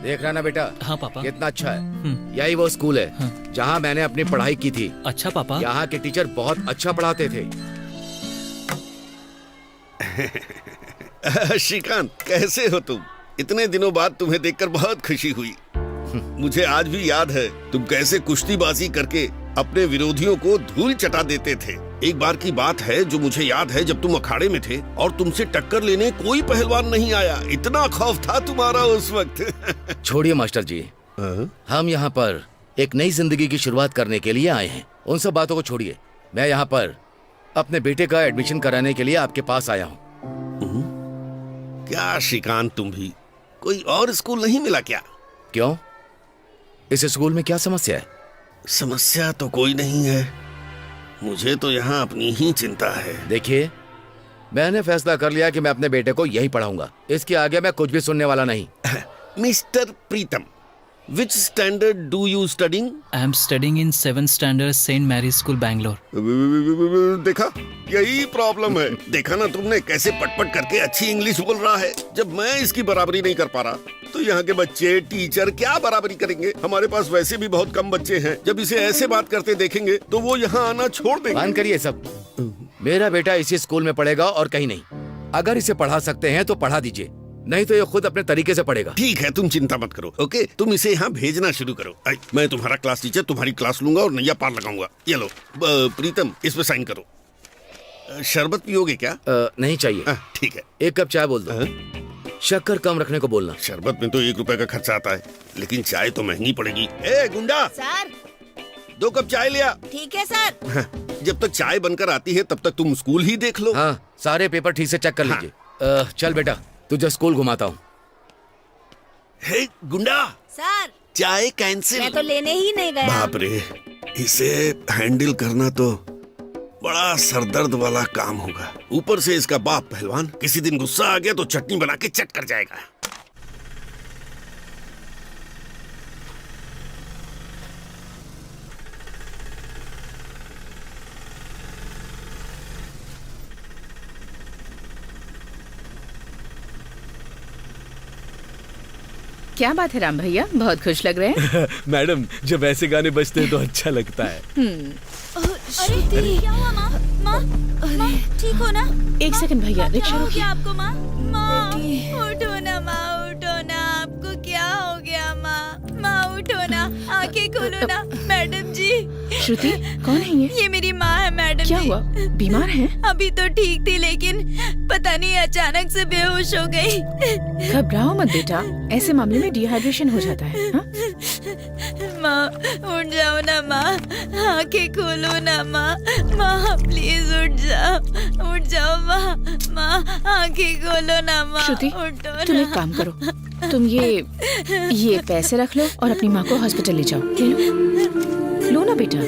देख रहा ना बेटा? हाँ पापा। कितना अच्छा है। यही वो स्कूल है जहाँ मैंने अपनी पढ़ाई की थी। अच्छा पापा। यहाँ के टीचर बहुत अच्छा पढ़ाते थे। श्रीकांत, कैसे हो तुम? इतने दिनों बाद तुम्हें देखकर बहुत खुशी हुई। मुझे आज भी याद है तुम कैसे कुश्तीबाजी करके अपने विरोधियों को धूल चटा देते थे। एक बार की बात है जो मुझे याद है, जब तुम अखाड़े में थे और तुमसे टक्कर लेने कोई पहलवान नहीं आया। इतना खौफ था तुम्हारा उस वक्त। छोड़िए मास्टर जी, हम यहाँ पर एक नई जिंदगी की शुरुआत करने के लिए आए हैं। उन सब बातों को छोड़िए। मैं यहाँ पर अपने बेटे का एडमिशन कराने के लिए आपके पास आया हूँ। क्या श्रीकांत, तुम भी कोई और स्कूल नहीं मिला क्या? क्यों? इस स्कूल में क्या समस्या है? समस्या तो कोई नहीं है, मुझे तो यहाँ अपनी ही चिंता है। देखिए, मैंने फैसला कर लिया कि मैं अपने बेटे को यही पढ़ाऊंगा। इसके आगे मैं कुछ भी सुनने वाला नहीं। Mister Pritam, which standard do you studying? I am studying in 7th standard St. Mary's School, Bangalore. देखा, यही प्रॉब्लम है। देखा ना तुमने कैसे पटपट करके अच्छी इंग्लिश बोल रहा है। जब मैं इसकी बराबरी नहीं कर पा रहा तो यहाँ के बच्चे, टीचर क्या बराबरी करेंगे? हमारे पास वैसे भी बहुत कम बच्चे हैं। जब इसे ऐसे बात करते देखेंगे तो वो यहाँ आना छोड़ देंगे। बंद करिए सब। मेरा बेटा इसी स्कूल में पढ़ेगा और कहीं नहीं। अगर इसे पढ़ा सकते हैं तो पढ़ा दीजिए, नहीं तो ये खुद अपने तरीके से पढ़ेगा। ठीक है, तुम चिंता मत करो। ओके, तुम इसे यहाँ भेजना शुरू करो। मैं तुम्हारा क्लास टीचर, तुम्हारी क्लास लूंगा और नैया पार लगाऊंगा। ये लो प्रीतम, इस पे साइन करो। शरबत पियोगे क्या? नहीं चाहिए। ठीक है। 1 कप चाय बोल दो। शक्कर कम रखने को बोलना। शरबत में तो 1 रुपए का खर्चा आता है, लेकिन चाय तो महंगी पड़ेगी। ए गुंडा, सर 2 कप चाय लिया। ठीक है सर। जब तक चाय बनकर आती है तब तक तुम स्कूल ही देख लो। हाँ, सारे पेपर ठीक से चेक कर लीजिए। चल बेटा, तुझे स्कूल घुमाता हूँ। हे गुंडा, सर चाय कैंसिल। मैं तो लेने ही नहीं गया। बाप रे, इसे हैंडल करना तो बड़ा सरदर्द वाला काम होगा। ऊपर से इसका बाप पहलवान, किसी दिन गुस्सा आ गया तो चटनी बना के चट कर जाएगा। क्या बात है राम भैया, बहुत खुश लग रहे हैं। मैडम, जब ऐसे गाने बजते हैं तो अच्छा लगता है। अरे क्या हुआ माँ? माँ ठीक हो ना? 1 सेकंड भैया, रिक्शा हो रोकिए। गया आपको माँ? माँ उठो ना माँ, उठो ना। आपको क्या हो गया माँ? माँ उठो ना, आंखें खोलो ना। मैडम जी। श्रुति, कौन है ये? ये मेरी माँ है मैडम जी। क्या हुआ, बीमार हैं? अभी तो ठीक थी, लेकिन पता नहीं अचानक से बेहोश हो गई। घबराओ मत बेटा, ऐसे मामले में डिहाइड्रेशन हो जाता है। हाँ? माँ उठ जाओ ना माँ, आंखें खोलो ना माँ। माँ प्लीज उठ जाओ माँ। माँ आंखें खोलो ना माँ। श्रुति, उठो तुम ना। एक काम करो, तुम ये पैसे रख लो और अपनी माँ को हॉस्पिटल ले जाओ। ले लो ना बेटा।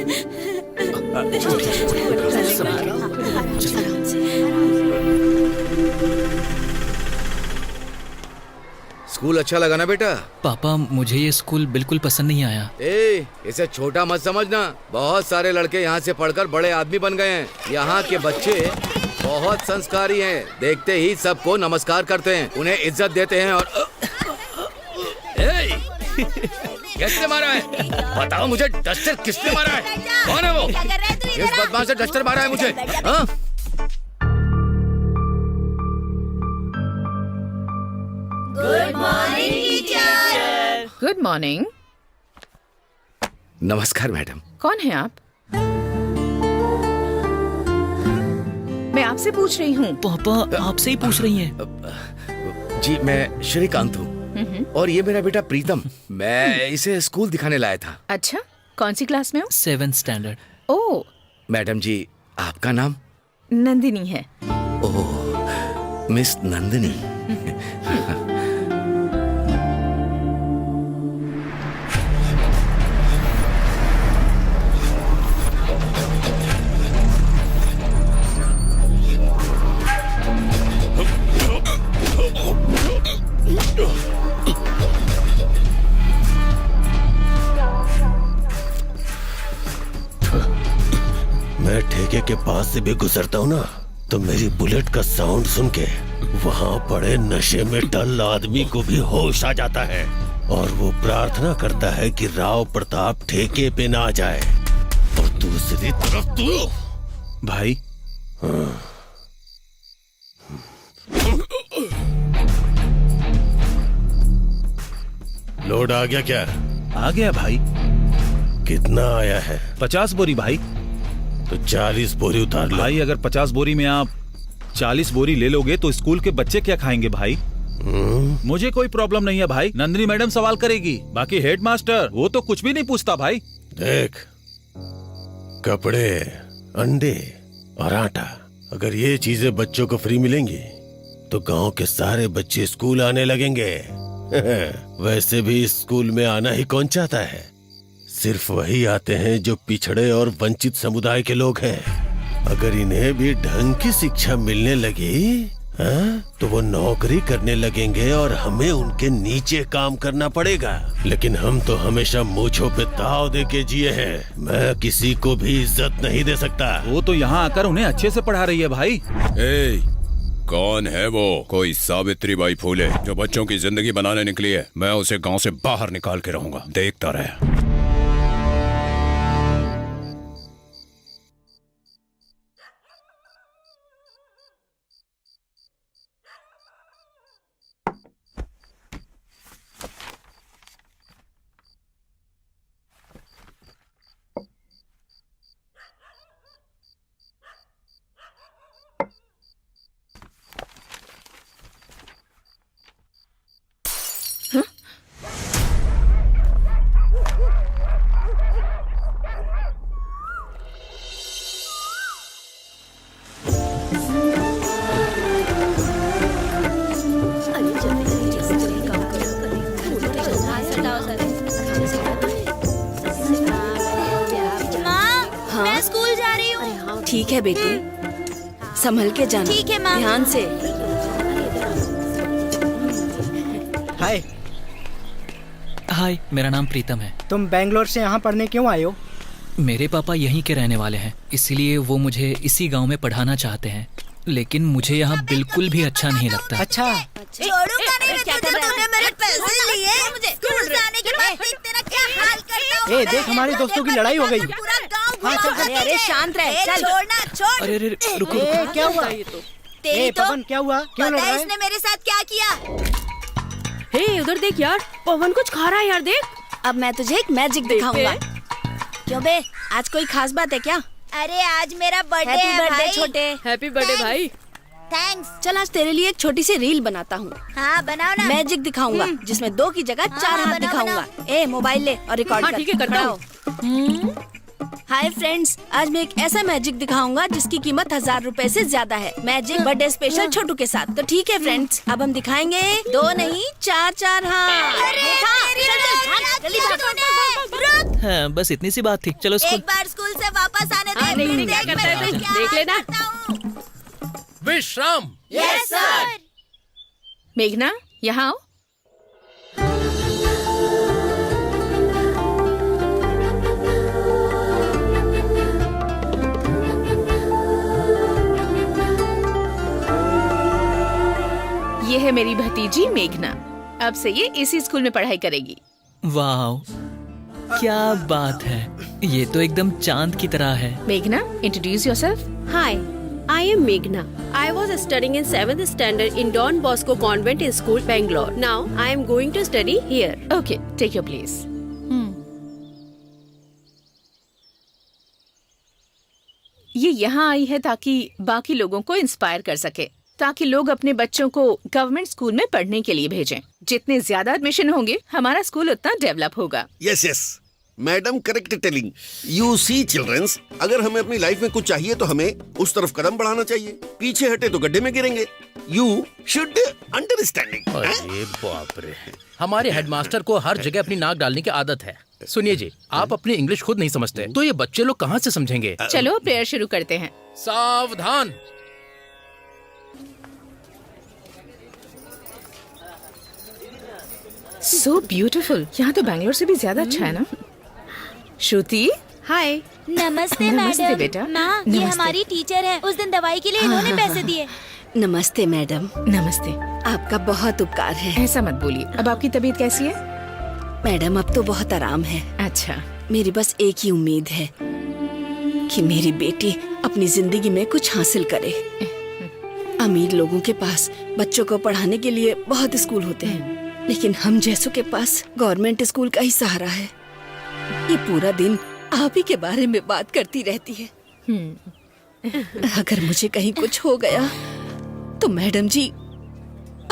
स्कूल अच्छा लगा ना बेटा? पापा, मुझे ये स्कूल बिल्कुल पसंद नहीं आया। इसे छोटा मत समझना। बहुत सारे लड़के यहाँ से पढ़कर बड़े आदमी बन गए हैं। यहाँ के बच्चे बहुत संस्कारी हैं। देखते ही सबको नमस्कार करते हैं, उन्हें इज्जत देते हैं। और किसने मारा है? बताओ मुझे, डस्टर किसने मारा है? कौन है वो? किस बदमाश ने डस्टर मारा है मुझे? हाँ? Good morning teacher. Good morning. नमस्कार मैडम। कौन है आप? मैं आपसे पूछ रही हूँ। पापा, आपसे ही पूछ रही हैं। जी, मैं श्रीकांत हूँ और ये मेरा बेटा प्रीतम। मैं इसे स्कूल दिखाने लाया था। अच्छा, कौन सी क्लास में हो? 7th standard। ओह, मैडम जी, आपका नाम? नंदिनी है। ओह, मिस नंदिनी। मैं ठेके के पास से भी गुजरता हूँ ना, तो मेरी बुलेट का साउंड सुन के वहाँ पड़े नशे में डल आदमी को भी होश आ जाता है। और वो प्रार्थना करता है कि राव प्रताप ठेके पे ना जाए। और दूसरी तरफ तू भाई लोड आ गया क्या? आ गया भाई। कितना आया है? 50 बोरी भाई। तो 40 बोरी उतार लो। भाई अगर 50 बोरी में आप 40 बोरी ले लोगे तो स्कूल के बच्चे क्या खाएंगे भाई? मुझे कोई प्रॉब्लम नहीं है भाई, नंदिनी मैडम सवाल करेगी। बाकी हेड मास्टर वो तो कुछ भी नहीं पूछता भाई। देख, कपड़े, अंडे और आटा, अगर ये चीजें बच्चों को फ्री मिलेंगी तो गांव के सारे बच्चे स्कूल आने लगेंगे। वैसे भी स्कूल में आना ही कौन चाहता है? सिर्फ वही आते हैं जो पिछड़े और वंचित समुदाय के लोग हैं। अगर इन्हें भी ढंग की शिक्षा मिलने लगी तो वो नौकरी करने लगेंगे और हमें उनके नीचे काम करना पड़ेगा। लेकिन हम तो हमेशा मूंछों पे ताव दे के जिए हैं। मैं किसी को भी इज्जत नहीं दे सकता। वो तो यहाँ आकर उन्हें अच्छे से पढ़ा रही है भाई। कौन है वो? कोई सावित्री बाई फूले जो बच्चों की जिंदगी बनाने निकली है। मैं उसे गांव से बाहर निकाल के रहूंगा, देखता रहे। ठीक है बेटी, संभल के जाना। ठीक है माँ। ध्यान से। हाय। हाय, मेरा नाम प्रीतम है। तुम बेंगलोर से यहाँ पढ़ने क्यों आए हो? मेरे पापा यहीं के रहने वाले हैं, इसलिए वो मुझे इसी गांव में पढ़ाना चाहते हैं। लेकिन मुझे यहाँ बिल्कुल भी अच्छा नहीं लगता। अच्छा। छोड़ूंगा नहीं मैं तुझे, तूने मेरे पैसे लिए। मुझे स्कूल जाने के बाद देख तेरा क्या हाल करता हूँ। ए देख, हमारे दोस्तों की लड़ाई हो गई। पूरा गांव हाँ, चल, घुमा। अरे शांत रह, चल। छोड़ना, छोड़। अरे अरे रुको ए, रुको। क्या हुआ? तेरी तो पवन, क्या हुआ? क्यों लड़ पता रहा है है? इसने मेरे साथ क्या किया? हे उधर देख यार, पवन कुछ खा रहा है यार, देख। अब मैं तुझे एक मैजिक दिखाऊंगा। क्यों बे, आज कोई खास बात है क्या? अरे आज मेरा बर्थडे है हैप्पी बर्थडे भाई। छोटे। हैप्पी बर्थडे भाई। थैंक्स। चल आज तेरे लिए एक छोटी सी रील बनाता हूँ। हाँ बनाओ ना। मैजिक दिखाऊंगा जिसमें 2 की जगह 4 हाथ बनाओ, दिखाऊंगा। ए मोबाइल ले और रिकॉर्ड कर। ठीक है, करता हूँ। हाय फ्रेंड्स, आज मैं एक ऐसा मैजिक दिखाऊंगा जिसकी कीमत 1000 रुपए से ज्यादा है। मैजिक बर्थडे स्पेशल छोटू के साथ। तो ठीक है फ्रेंड्स, अब हम दिखाएंगे 2 नहीं 4 हाथ। हाँ, बस इतनी सी बात थी। चलो स्कूल। एक बार स्कूल से वापस आने दे। नहीं, क्या करता है तू? देख लेना। विश्राम। Yes sir. मेघना, यहाँ आओ। ये है मेरी भतीजी मेघना। अब से ये इसी स्कूल में पढ़ाई करेगी। वाह, क्या बात है। ये तो एकदम चांद की तरह है। मेघना, introduce yourself. Hi, I am Meghna. I was studying in 7th standard in Don Bosco Convent School, Bangalore. Now I am going to study here. Okay, take your place. ये यहाँ आई है ताकि बाकी लोगों को इंस्पायर कर सके, ताकि लोग अपने बच्चों को गवर्नमेंट स्कूल में पढ़ने के लिए भेजें। जितने ज्यादा एडमिशन होंगे हमारा स्कूल उतना डेवलप होगा। Yes yes, madam correct telling. You see childrens, अगर हमें अपनी लाइफ में कुछ चाहिए तो हमें उस तरफ कदम बढ़ाना चाहिए। पीछे हटे तो गड्ढे में गिरेंगे। You should understanding. अरे बाप रे, हमारे हेडमास्टर को हर जगह अपनी नाक डालने की आदत है। सुनिए जी, आप अपनी इंग्लिश खुद नहीं समझते तो ये बच्चे लोग कहाँ से समझेंगे? चलो प्रेयर शुरू करते हैं। सावधान। So beautiful. यहाँ तो बैंगलोर से भी ज्यादा अच्छा है ना? श्रुति। हाय। नमस्ते नमस्ते मैडम। बेटा। माँ, ये नमस्ते। हमारी टीचर है। उस दिन दवाई के लिए इन्होंने पैसे दिए। नमस्ते मैडम, नमस्ते। आपका बहुत उपकार है। ऐसा मत बोलिए। अब आपकी तबीयत कैसी है? मैडम अब तो बहुत आराम है। अच्छा, मेरी बस एक ही उम्मीद है कि मेरी बेटी अपनी जिंदगी में कुछ हासिल करे। अमीर लोगों के पास बच्चों को पढ़ाने के लिए बहुत स्कूल होते हैं, लेकिन हम जैसों के पास गवर्नमेंट स्कूल का ही सहारा है। ये पूरा दिन आप ही के बारे में बात करती रहती है। अगर मुझे कहीं कुछ हो गया तो मैडम जी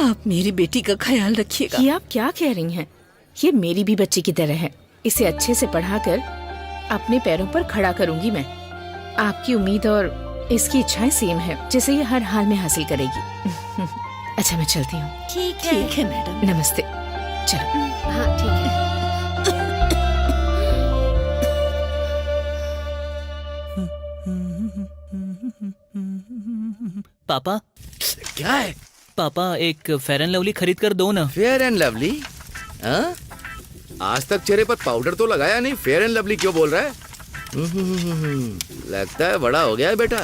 आप मेरी बेटी का ख्याल रखिएगा। ये आप क्या कह रही हैं? ये मेरी भी बच्ची की तरह है। इसे अच्छे से पढ़ाकर अपने पैरों पर खड़ा करूंगी मैं। आपकी उम्मीद और इसकी इच्छाएं सेम है, जिसे ये हर हाल में हासिल करेगी। अच्छा, मैं चलती हूँ। ठीक है मैडम। नमस्ते। चलो। हाँ ठीक है। पापा, क्या है? पापा एक फेयर एंड लवली खरीद कर दो ना। Fair and lovely? हाँ? आज तक चेहरे पर पाउडर तो लगाया नहीं, फेयर एंड लवली क्यों बोल रहा है? लगता है बड़ा हो गया है बेटा।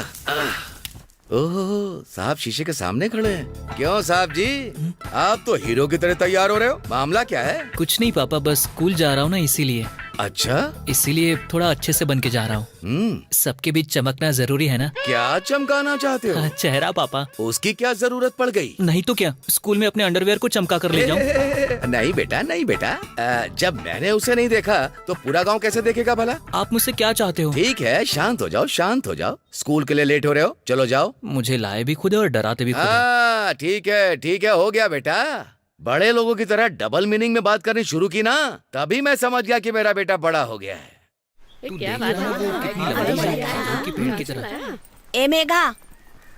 ओह, साहब शीशे के सामने खड़े हैं। क्यों साहब जी, आप तो हीरो की तरह तैयार हो रहे हो, मामला क्या है? कुछ नहीं पापा, बस स्कूल जा रहा हूँ ना इसीलिए। अच्छा, इसीलिए थोड़ा अच्छे से बन के जा रहा हूँ। सबके बीच चमकना जरूरी है ना। क्या चमकाना चाहते हो? चेहरा पापा। उसकी क्या जरूरत पड़ गई? नहीं तो क्या, स्कूल में अपने अंडरवेयर को चमका कर ले जाऊँ। नहीं बेटा, नहीं बेटा। जब मैंने उसे नहीं देखा तो पूरा गांव कैसे देखेगा भला? आप मुझसे क्या चाहते हो? ठीक है, शांत हो जाओ, शांत हो जाओ। स्कूल के लिए लेट हो रहे हो, चलो जाओ। मुझे लाए भी खुद है और डराते भी खुद है। हाँ, ठीक है ठीक है, हो गया बेटा। बड़े लोगों की तरह डबल मीनिंग में बात करनी शुरू की ना, तभी मैं समझ गया कि मेरा बेटा बड़ा हो गया है। क्या बात है? कि पेड़ की तरह। ए मेघा,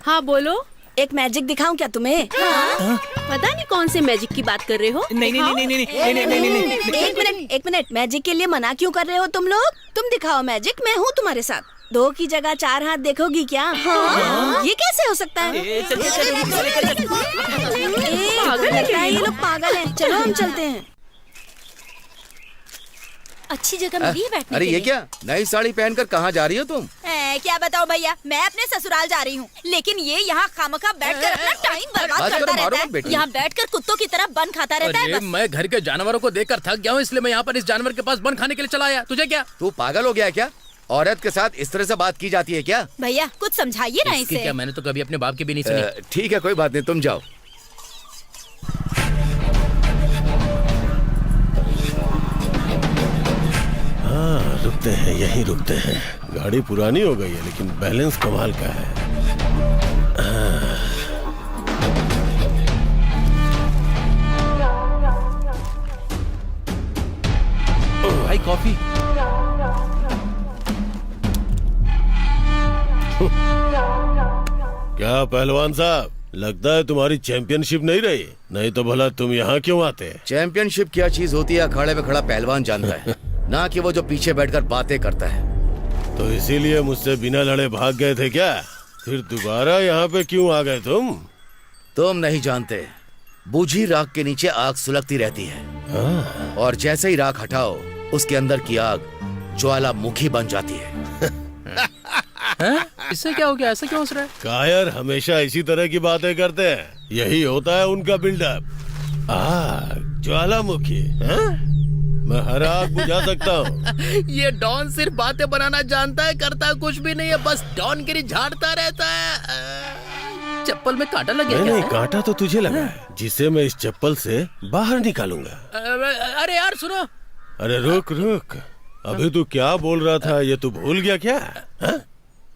हाँ बोलो। एक मैजिक दिखाऊं क्या तुम्हें? पता नहीं कौन से मैजिक की बात कर रहे हो। नहीं नहीं नहीं नहीं नहीं नहीं नहीं। एक मिनट, मैजिक के लिए मना क्यों कर रहे हो तुम लोग? तुम दिखाओ मैजिक, मैं हूँ तुम्हारे साथ। 2 की जगह 4 हाथ देखोगी क्या? हाँ? ये कैसे हो सकता है? लगता है ये लोग पागल हैं। चलो हम चलते हैं। अच्छी जगह मिली है बैठने अरे के ये लिए। क्या, नई साड़ी पहनकर कहाँ जा रही हो तुम? क्या बताओ भैया, मैं अपने ससुराल जा रही हूँ, लेकिन ये यहाँ खामखा बैठकर अपना टाइम बर्बाद बस करो, करता मारो रहता मत है। बेटी। यहाँ बैठकर कुत्तों की तरह बन खाता रहता है अरे बस। मैं घर के जानवरों को देखकर थक गया हूँ, इसलिए मैं यहाँ पर इस जानवर के पास बन खाने के लिए चला आया। तुझे क्या? तू पागल हो गया है क्या? औरत के साथ इस तरह से बात की जाती है क्या? भैया कुछ समझाइए ना इसकी इसे। क्या, मैंने तो कभी अपने बाप की भी नहीं सुनी। ठीक है, कोई बात नहीं, तुम जाओ। हाँ, रुकते हैं, यहीं रुकते हैं। गाड़ी पुरानी हो गई है लेकिन बैलेंस कमाल का है। भाई कॉफी। क्या पहलवान साहब, लगता है तुम्हारी चैंपियनशिप नहीं रही, नहीं तो भला तुम यहाँ क्यों आते? चैंपियनशिप क्या चीज होती है अखाड़े में खड़ा पहलवान जानता है, ना कि वो जो पीछे बैठकर बातें करता है। तो इसीलिए मुझसे बिना लड़े भाग गए थे क्या? फिर दोबारा यहाँ पे क्यों आ गए तुम? तुम नहीं जानते, बूझी राख के नीचे आग सुलगती रहती है, और जैसे ही राख हटाओ उसके अंदर की आग ज्वालामुखी बन जाती है। इससे क्या हो गया? ऐसा क्यों हंस रहा है? कायर हमेशा इसी तरह की बातें करते हैं, यही होता है उनका बिल्डअप। आग, ज्वालामुखी, मैं हर आग बुझा सकता हूँ। ये डॉन सिर्फ बातें बनाना जानता है, करता कुछ भी नहीं है, बस डॉनगिरी झाड़ता रहता है। चप्पल में कांटा लग गया नहीं, क्या? कांटा तो तुझे लगा है, जिसे मैं इस चप्पल से बाहर निकालूंगा। अरे यार सुनो। अरे रुक रुक, अभी तू क्या बोल रहा था ये तू भूल गया क्या? हा?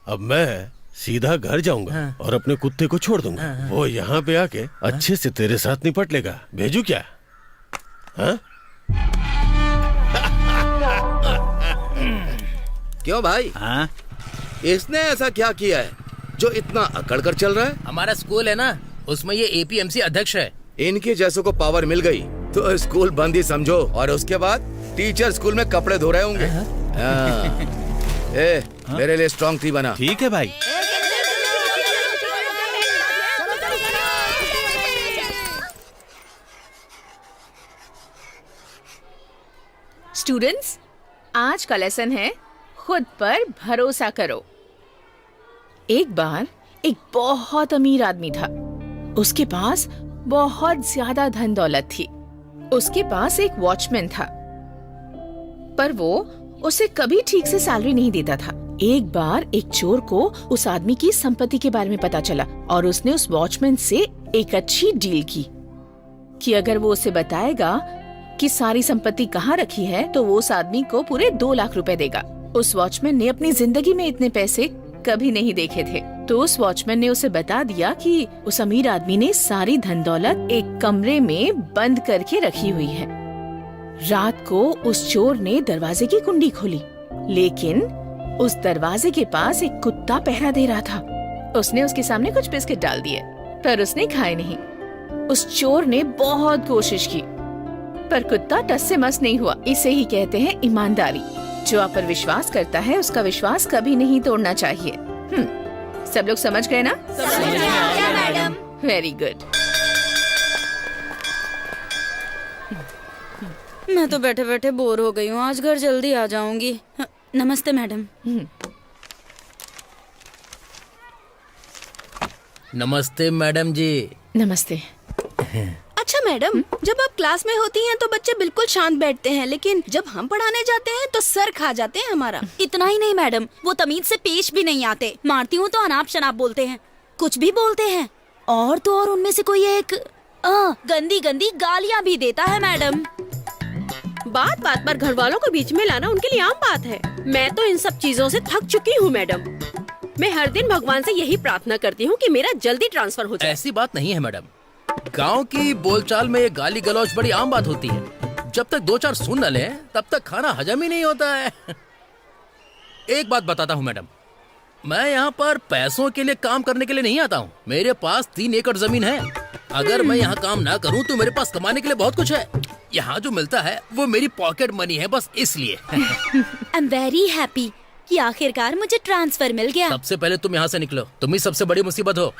अब मैं सीधा घर जाऊंगा और अपने कुत्ते को छोड़ दूंगा। वो यहाँ पे आके अच्छे से तेरे साथ निपट लेगा। भेजू क्या? हाँ? क्यों भाई? हाँ? इसने ऐसा क्या किया है जो इतना अकड़ कर चल रहा है? हमारा स्कूल है ना, उसमें ये एपीएमसी अध्यक्ष है। इनके जैसों को पावर मिल गई तो स्कूल बंद ही समझो, और उसके बाद टीचर स्कूल में कपड़े धो रहे होंगे। मेरे लिए स्ट्रॉन्ग टी बना। ठीक है भाई। स्टूडेंट्स, आज का लेसन है खुद पर भरोसा करो। एक बार एक बहुत अमीर आदमी था। उसके पास बहुत ज्यादा धन दौलत थी। उसके पास एक वॉचमैन था पर वो उसे कभी ठीक से सैलरी नहीं देता था। एक बार एक चोर को उस आदमी की संपत्ति के बारे में पता चला और उसने उस वॉचमैन से एक अच्छी डील की कि अगर वो उसे बताएगा कि सारी संपत्ति कहाँ रखी है तो वो उस आदमी को पूरे 2 लाख रुपए देगा। उस वॉचमैन ने अपनी जिंदगी में इतने पैसे कभी नहीं देखे थे, तो उस वॉचमैन ने उसे बता दिया कि उस अमीर आदमी ने सारी धन दौलत एक कमरे में बंद करके रखी हुई है। रात को उस चोर ने दरवाजे की कुंडी खोली, लेकिन उस दरवाजे के पास एक कुत्ता पहरा दे रहा था। उसने उसके सामने कुछ बिस्किट डाल दिए, पर उसने खाए नहीं। उस चोर ने बहुत कोशिश की, पर कुत्ता टस से मस नहीं हुआ। इसे ही कहते हैं ईमानदारी। जो आप पर विश्वास करता है उसका विश्वास कभी नहीं तोड़ना चाहिए। सब लोग समझ गए ना? समझ गया मैडम। Very good. मैं तो बैठे बैठे बोर हो गई हूँ, आज घर जल्दी आ जाऊंगी। नमस्ते मैडम। नमस्ते मैडम जी। नमस्ते। अच्छा मैडम, जब आप क्लास में होती हैं तो बच्चे बिल्कुल शांत बैठते हैं, लेकिन जब हम पढ़ाने जाते हैं तो सर खा जाते हैं हमारा। इतना ही नहीं मैडम, वो तमीज से पेश भी नहीं आते। मारती हूँ तो अनाप शनाप बोलते हैं, कुछ भी बोलते हैं। और तो और उनमें से कोई एक गंदी गंदी गालियाँ भी देता है मैडम। बात बात पर घर वालों को बीच में लाना उनके लिए आम बात है। मैं तो इन सब चीजों से थक चुकी हूँ मैडम। मैं हर दिन भगवान से यही प्रार्थना करती हूँ कि मेरा जल्दी ट्रांसफर हो जाए। ऐसी बात नहीं है मैडम, गांव की बोलचाल में ये गाली गलौज बड़ी आम बात होती है। जब तक 2-4 सुन न ले तब तक खाना हजम ही नहीं होता है। एक बात बताता हूँ मैडम, मैं यहाँ पर पैसों के लिए काम करने के लिए नहीं आता हूँ। मेरे पास 3 एकड़ जमीन है। अगर मैं यहाँ काम ना करूँ तो मेरे पास कमाने के लिए बहुत कुछ है। यहाँ जो मिलता है वो मेरी पॉकेट मनी है, बस इसलिए। आई एम वेरी हैप्पी कि आखिरकार मुझे ट्रांसफर मिल गया। सबसे पहले तुम यहाँ से निकलो, तुम ही सबसे बड़ी मुसीबत हो।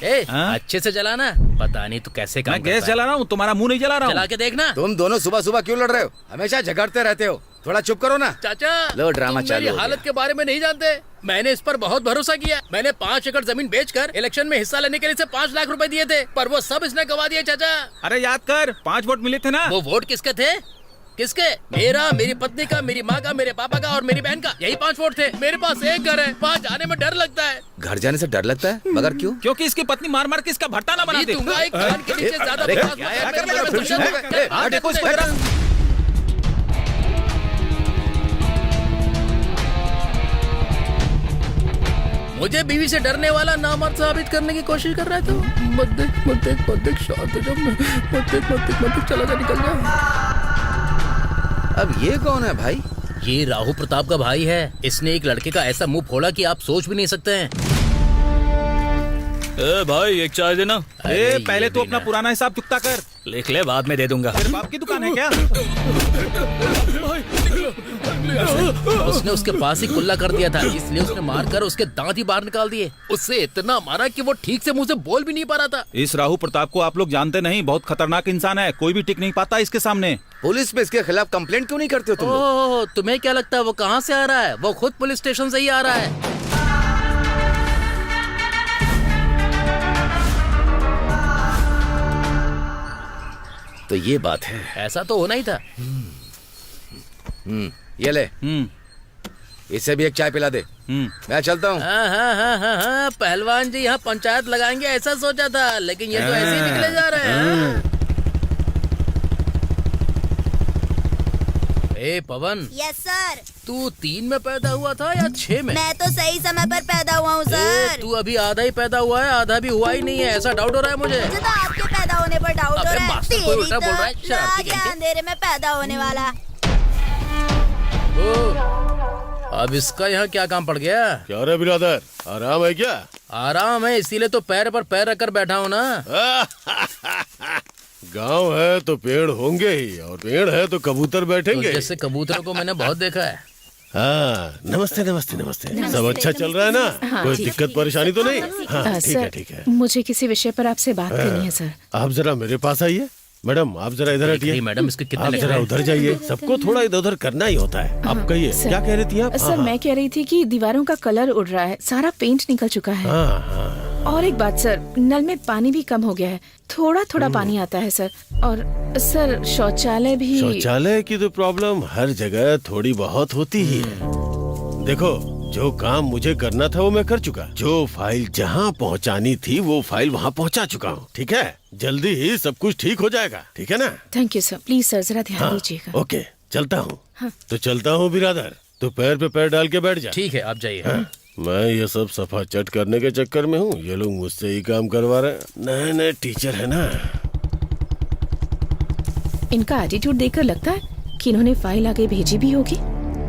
अच्छे से जलाना, पता नहीं तू कैसे काम मैं गैस जला रहा हूँ, तुम्हारा मुंह नहीं जला रहा हूँ। चला के देखना। तुम दोनों सुबह सुबह क्यों लड़ रहे हो? हमेशा झगड़ते रहते हो, थोड़ा चुप करो ना। चाचा, लो ड्रामा तुम चालू मेरी हो हालत गया। के बारे में नहीं जानते। मैंने इस पर बहुत भरोसा किया। मैंने 5 एकड़ जमीन बेचकर इलेक्शन में हिस्सा लेने के लिए इसे 5 लाख रुपए दिए थे, पर वो सब इसने गवा दिए चाचा। अरे याद कर, 5 वोट मिले थे ना। वो वोट किसके थे? किसके? मेरा, मेरी पत्नी का, मेरी माँ का, मेरे पापा का और मेरी बहन का। यही 5 वोट थे। मेरे पास एक घर है, वहाँ जाने में डर लगता है। घर जाने से डर लगता है? मगर क्यों? क्योंकि इसकी पत्नी मार मार के इसका भरता ना बना दे। दूंगा एक कान के नीचे ज्यादा बकवास मत कर, मेरे में दुश्मन है। मुझे बीवी से डरने वाला नामर्द साबित करने की कोशिश कर रहा है तो मत देख शांत हो जा। मत देख चला जा, निकल जा। अब ये कौन है भाई? ये राहु प्रताप का भाई है। इसने एक लड़के का ऐसा मुंह फोड़ा कि आप सोच भी नहीं सकते हैं। भाई एक चाय देना। पहले तो अपना पुराना हिसाब चुकता कर। लिख ले, बाद में दे दूंगा। तेरे बाप की दुकान है क्या? उसने उसके पास ही कुल्ला कर दिया था, इसलिए उसने मारकर उसके दांत ही बाहर निकाल दिए। उससे इतना मारा कि वो ठीक से मुंह से बोल भी नहीं पा रहा था। इस राहु प्रताप को आप लोग जानते नहीं, बहुत खतरनाक इंसान है। कोई भी टिक नहीं पाता इसके सामने। पुलिस में इसके खिलाफ कंप्लेंट क्यों नहीं करते हो तुम लोग? तुम्हें क्या लगता है वो कहाँ से आ रहा है? वो खुद पुलिस स्टेशन से ही आ रहा है। तो ये बात है। ऐसा तो होना ही था। ये ले, इसे भी एक चाय पिला दे। मैं चलता हूँ। हाँ, पहलवान जी यहाँ पंचायत लगाएंगे ऐसा सोचा था, लेकिन ये तो ऐसे ही निकले जा रहे हैं। ए पवन। Yes sir. तू 3 में पैदा हुआ था या 6 में? मैं तो सही समय पर पैदा हुआ हूँ सर। तू अभी आधा ही पैदा हुआ है, आधा भी हुआ ही नहीं है, ऐसा डाउट हो रहा है मुझे। मुझे तो आपके पैदा होने पर डाउट हो रहा है। मास्टर कोई उल्टा बोल रहा है, शरारती कहीं के। अंधेरे में पैदा होने वाला। अब इसका यहाँ क्या काम पड़ गया? क्या रे बिरादर, आराम है क्या? आराम है, इसीलिए तो पैर पर पैर रखकर बैठा हूँ ना। गांव है तो पेड़ होंगे ही, और पेड़ है तो कबूतर बैठेंगे। तो जैसे कबूतरों को मैंने बहुत देखा है। हाँ, नमस्ते नमस्ते नमस्ते। सब अच्छा चल रहा है ना? हाँ, कोई जी। दिक्कत परेशानी तो नहीं? हाँ, ठीक है ठीक है। मुझे किसी विषय पर आपसे बात करनी है सर। आप जरा मेरे पास आइए। मैडम आप जरा इधर हटिए। मैडम इसके कितने आप जरा उधर जाइए। सबको थोड़ा इधर उधर करना ही होता है। आप कहिए, क्या कह रही थी आप? सर मैं कह रही थी कि दीवारों का कलर उड़ रहा है, सारा पेंट निकल चुका है। हाँ हाँ, और एक बात सर, नल में पानी भी कम हो गया है, थोड़ा थोड़ा पानी आता है सर। और सर शौचालय भी। शौचालय की तो प्रॉब्लम हर जगह थोड़ी बहुत होती ही है। देखो, जो काम मुझे करना था वो मैं कर चुका। जो फाइल जहाँ पहुँचानी थी वो फाइल वहाँ पहुँचा चुका हूँ। ठीक है, जल्दी ही सब कुछ ठीक हो जाएगा। ठीक है ना? Thank you sir, please sir जरा ध्यान दीजिएगा। ओके, चलता हूँ। हाँ। तो चलता हूँ बिरादर, तो पैर पे पैर डाल के बैठ जा। ठीक है, आप जाइए। मैं ये सब सफा चट करने के चक्कर में हूँ, ये लोग मुझसे ही काम करवा रहे हैं। नए नए टीचर है ना। इनका एटीट्यूड देखकर लगता है कि इन्होंने फाइल आगे भेजी भी होगी।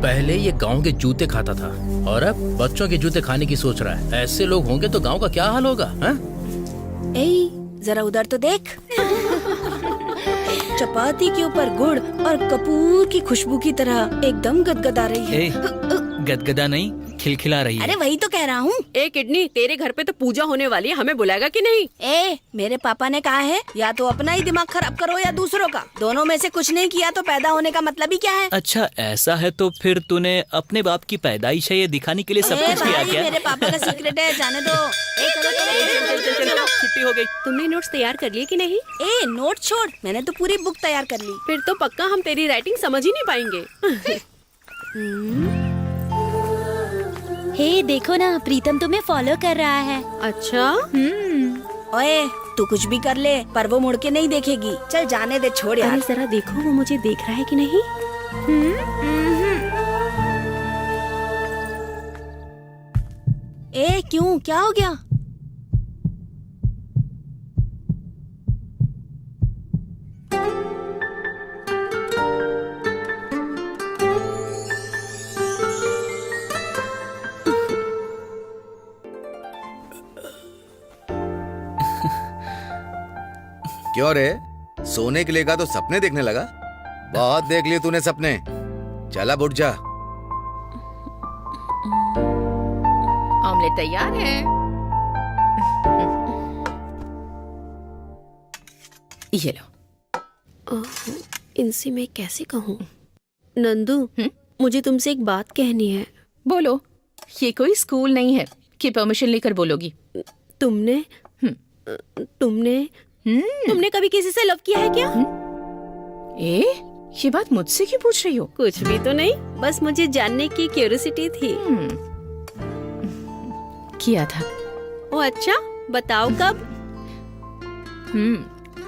पहले ये गांव के जूते खाता था और अब बच्चों के जूते खाने की सोच रहा है। ऐसे लोग होंगे तो गांव का क्या हाल होगा? जरा उधर तो देख। चपाती के ऊपर गुड़ और कपूर की खुशबू की तरह एकदम गदगदा रही है। गदगदा नहीं, खिलखिला रही है। अरे वही तो कह रहा हूँ। किडनी, तेरे घर पे तो पूजा होने वाली है, हमें बुलाएगा कि नहीं? मेरे पापा ने कहा है या तो अपना ही दिमाग खराब करो या दूसरों का, दोनों में से कुछ नहीं किया तो पैदा होने का मतलब ही क्या है? अच्छा ऐसा है तो फिर तूने अपने बाप की पैदाइश है ये दिखाने के लिए सब कुछ किया क्या? मेरे पापा का सीक्रेट है, जाने दो। चलो छुट्टी हो गई। तुमने नोट्स तैयार कर लिए कि नहीं? नोट छोड़, मैंने तो पूरी बुक तैयार कर ली। फिर तो पक्का हम तेरी राइटिंग समझ ही नहीं पाएंगे। हे देखो ना, प्रीतम तुम्हें फॉलो कर रहा है। अच्छा। ओए, तू कुछ भी कर ले पर वो मुड़ के नहीं देखेगी। चल जाने दे, छोड़ यार। अरे जरा देखो वो मुझे देख रहा है कि नहीं। क्यों, क्या हो गया? क्यों रे, सोने के लिए का तो सपने देखने लगा? बहुत देख लिए तूने सपने। चला उठ जा। ऑमलेट तैयार है। ये लो। इनसे मैं कैसे कहूँ? नंदू, मुझे तुमसे एक बात कहनी है। बोलो। ये कोई स्कूल नहीं है कि परमिशन लेकर बोलोगी। तुमने कभी किसी से लव किया है क्या? ये बात मुझसे क्यों पूछ रही हो? कुछ भी तो नहीं, बस मुझे जानने की क्यूरियोसिटी थी। किया था। ओ अच्छा, बताओ कब?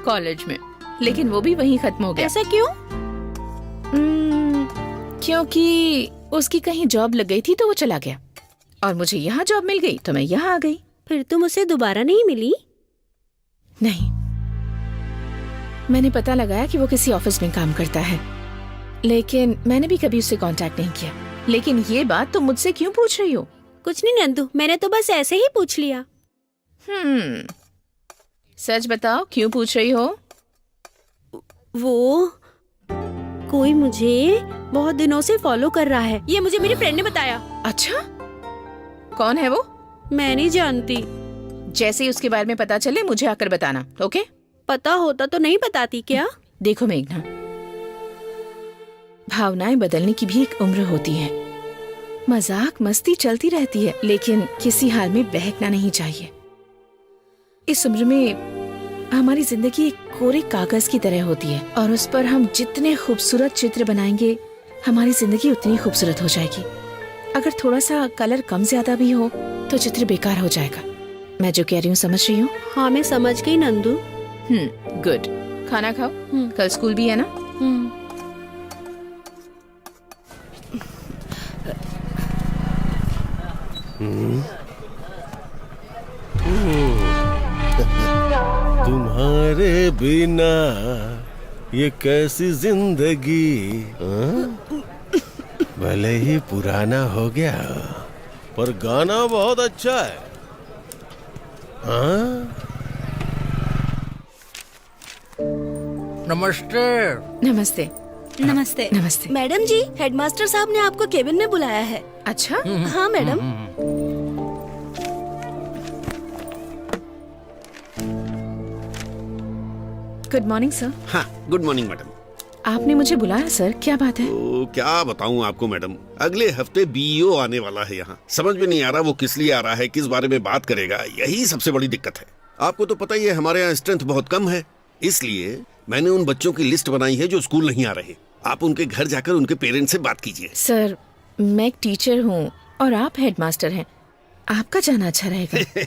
कॉलेज में, लेकिन वो भी वहीं खत्म हो गया। ऐसा क्यों? क्योंकि उसकी कहीं जॉब लग गई थी तो वो चला गया, और मुझे यहाँ जॉब मिल गई तो मैं यहाँ आ गई। फिर तुम उसे दोबारा नहीं मिली? नहीं, मैंने पता लगाया कि वो किसी ऑफिस में काम करता है, लेकिन मैंने भी कभी उससे कांटेक्ट नहीं किया। लेकिन ये बात तुम मुझसे क्यों पूछ रही हो? कुछ नहीं नंदू, मैंने तो बस ऐसे ही पूछ लिया। सच बताओ, क्यों पूछ रही हो? वो कोई मुझे बहुत दिनों से फॉलो कर रहा है, ये मुझे मेरी फ्रेंड ने बताया। अच्छा, कौन है वो? मैं नहीं जानती। जैसे ही उसके बारे में पता चले मुझे आकर बताना, ओके? पता होता तो नहीं बताती क्या? देखो मेघना, भावनाएं बदलने की भी एक उम्र होती है। मजाक मस्ती चलती रहती है, लेकिन किसी हाल में बहकना नहीं चाहिए। इस उम्र में हमारी जिंदगी एक कोरे कागज की तरह होती है, और उस पर हम जितने खूबसूरत चित्र बनाएंगे हमारी जिंदगी उतनी खूबसूरत हो जाएगी। अगर थोड़ा सा कलर कम ज्यादा भी हो तो चित्र बेकार हो जाएगा। मैं जो कह रही हूँ समझ रही हूँ? हाँ, मैं समझ गई नंदू। गुड। खाना खाओ, कल स्कूल भी है ना? तुम्हारे बिना ये कैसी जिंदगी, भले ही पुराना हो गया पर गाना बहुत अच्छा है। नमस्ते। नमस्ते। नमस्ते। नमस्ते। मैडम जी, हेडमास्टर साहब ने आपको केबिन में बुलाया है। अच्छा? हाँ मैडम। Good morning sir. हाँ, गुड मॉर्निंग मैडम। आपने मुझे बुलाया सर, क्या बात है? तो क्या बताऊं आपको मैडम, अगले हफ्ते बीईओ आने वाला है यहाँ। समझ में नहीं आ रहा वो किस लिए आ रहा है, किस बारे में बात करेगा, यही सबसे बड़ी दिक्कत है। आपको तो पता ही है हमारे यहाँ स्ट्रेंथ बहुत कम है, इसलिए मैंने उन बच्चों की लिस्ट बनाई है जो स्कूल नहीं आ रहे। आप उनके घर जाकर उनके पेरेंट्स से बात कीजिए। सर, मैं एक टीचर हूँ और आप हेडमास्टर हैं, आपका जाना अच्छा रहेगा।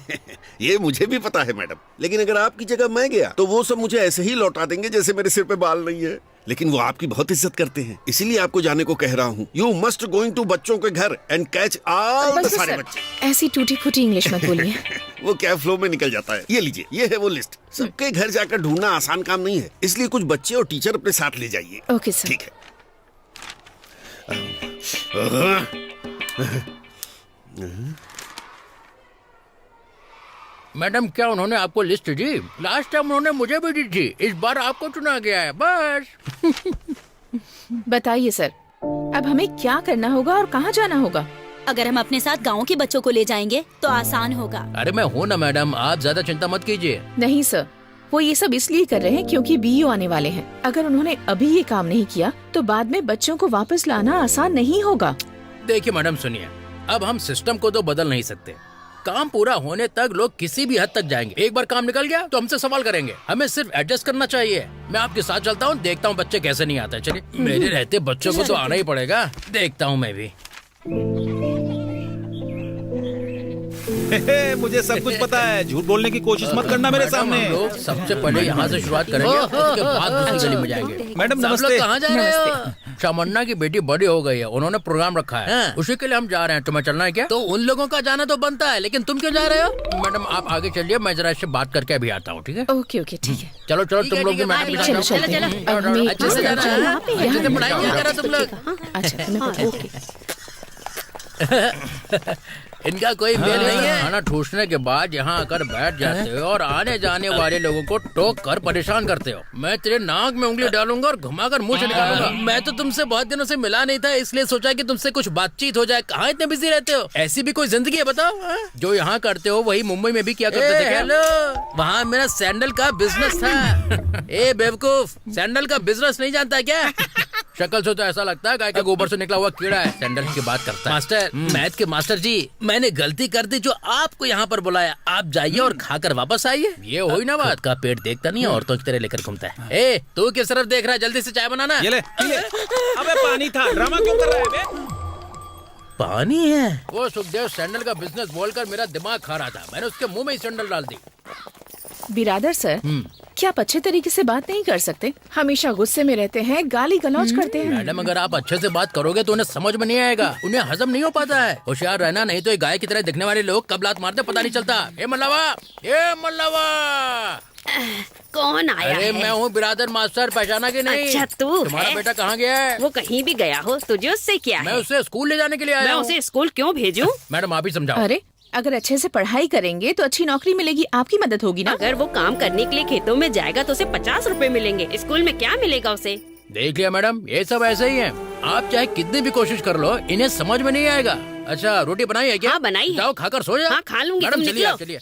ये मुझे भी पता है मैडम, लेकिन अगर आपकी जगह मैं गया तो वो सब मुझे ऐसे ही लौटा देंगे जैसे मेरे सिर पे बाल नहीं है। लेकिन वो आपकी बहुत इज्जत करते हैं, इसीलिए आपको जाने को कह रहा हूँ। यू मस्ट गोइंग टू बच्चों के घर एंड कैच ऑल द सारे बच्चे। ऐसी टूटी फूटी इंग्लिश मत बोलिए। वो क्या फ्लो में निकल जाता है। ये लीजिए, ये है वो लिस्ट। सबके घर जाकर ढूंढना आसान काम नहीं है, इसलिए कुछ बच्चे और टीचर अपने साथ ले जाइए। Okay sir. ठीक है। मैडम, क्या उन्होंने आपको लिस्ट दी? लास्ट टाइम उन्होंने मुझे भी दी थी, इस बार आपको चुना गया है बस। बताइए सर, अब हमें क्या करना होगा और कहाँ जाना होगा? अगर हम अपने साथ गाँव के बच्चों को ले जाएंगे तो आसान होगा। अरे मैं हूँ ना मैडम, आप ज्यादा चिंता मत कीजिए। नहीं सर, वो ये सब इसलिए कर रहे हैं क्योंकि बीईओ आने वाले हैं। अगर उन्होंने अभी ये काम नहीं किया तो बाद में बच्चों को वापस लाना आसान नहीं होगा। देखिए मैडम सुनिए, अब हम सिस्टम को तो बदल नहीं सकते। काम पूरा होने तक लोग किसी भी हद तक जाएंगे। एक बार काम निकल गया तो हमसे सवाल करेंगे, हमें सिर्फ एडजस्ट करना चाहिए। मैं आपके साथ चलता हूँ, देखता हूँ बच्चे कैसे नहीं आते। चलिए, मेरे रहते बच्चों को तो आना ही पड़ेगा। देखता हूँ मैं भी। मुझे सब कुछ पता है, झूठ बोलने की कोशिश मत करना मेरे सामने। हम लोग सबसे पहले यहाँ से शुरुआत करेंगे, उसके बाद दूसरी गली में जाएंगे। मैडम सब नमस्ते। लोग कहाँ जा रहे हो? शामन्ना की बेटी बड़ी हो गई है, उन्होंने प्रोग्राम रखा है, उसी के लिए हम जा रहे हैं। तुम्हें चलना है क्या? तो उन लोगों का जाना तो बनता है, लेकिन तुम क्यों जा रहे हो? मैडम आप आगे चलिए, मैं जरा इससे बात करके अभी आता हूँ। ठीक है? ओके ओके ठीक है। चलो चलो, तुम लोग भी मैडम के साथ चलो जाओ। चलते हैं। अब हमें अच्छे से जाना है, अच्छे से पढ़ाई किया करो तुम लोग। अच्छा ओके। इनका कोई मेल नहीं है। खाना ठूसने के बाद यहाँ आकर बैठ जाते हो और आने जाने वाले लोगों को टोक कर परेशान करते हो। मैं तेरे नाक में उंगली डालूंगा और घुमाकर मुंह से निकालूंगा। मैं तो तुमसे बहुत दिनों से मिला नहीं था, इसलिए सोचा कि तुमसे कुछ बातचीत हो जाए। कहाँ इतने बिजी रहते हो? ऐसी भी कोई जिंदगी है बताओ? जो यहाँ करते हो वही मुंबई में भी किया करते थे। हेलो, वहाँ मेरा सैंडल का बिजनेस था। ए बेवकूफ, सैंडल का बिजनेस नहीं जानता क्या? शक्ल से तो ऐसा लगता है गाय के गोबर से निकला हुआ कीड़ा है। सैंडल की बात करता है। मास्टर, मैथ के मास्टर जी, मैंने गलती कर दी जो आपको यहाँ पर बुलाया। आप जाइए और खाकर वापस आइए। ये हुई ना बात। का पेट देखता नहीं है, औरतों की तरह लेकर घूमता है। ए, तू किस तरफ देख रहा है? जल्दी से चाय बनाना। ये ले। अबे पानी था, ड्रामा क्यों कर रहा है बे? पानी है? वो सुखदेव सैंडल का बिजनेस बोलकर मेरा दिमाग खा रहा था, मैंने उसके मुंह में ही सैंडल डाल दी। बिरादर सर, क्या आप अच्छे तरीके से बात नहीं कर सकते? हमेशा गुस्से में रहते हैं, गाली गलौज करते हैं। मैडम, अगर आप अच्छे से बात करोगे तो उन्हें समझ में नहीं आएगा, उन्हें हजम नहीं हो पाता है। होशियार रहना, नहीं तो ये गाय की तरह दिखने वाले लोग कब लात मारते पता नहीं चलता। ए मल्लावा, ए मल्लावा। कौन आया अरे है? मैं हूँ बिरादर मास्टर, पहचाना कि नहीं? अच्छा तू तुम्हारा है? बेटा कहाँ गया है? वो कहीं भी गया हो, तुझे उससे क्या मैं है? उसे स्कूल ले जाने के लिए आया मैं हूँ। उसे स्कूल क्यों भेजूं? मैडम आप ही समझाओ। अरे अगर अच्छे से पढ़ाई करेंगे तो अच्छी नौकरी मिलेगी, आपकी मदद होगी ना। अगर वो काम करने के लिए खेतों में जाएगा तो उसे 50 रुपए मिलेंगे। स्कूल में क्या मिलेगा उसे? देख लिया मैडम, ये सब ऐसे ही है। आप चाहे कितनी भी कोशिश कर लो, इन्हें समझ में नहीं आएगा। अच्छा, रोटी बनाई है क्या? हाँ बनाई है। जाओ खाकर सो जाओ। हाँ खा लूंगी, मैडम तुम चलिए, निकलो। चलिए।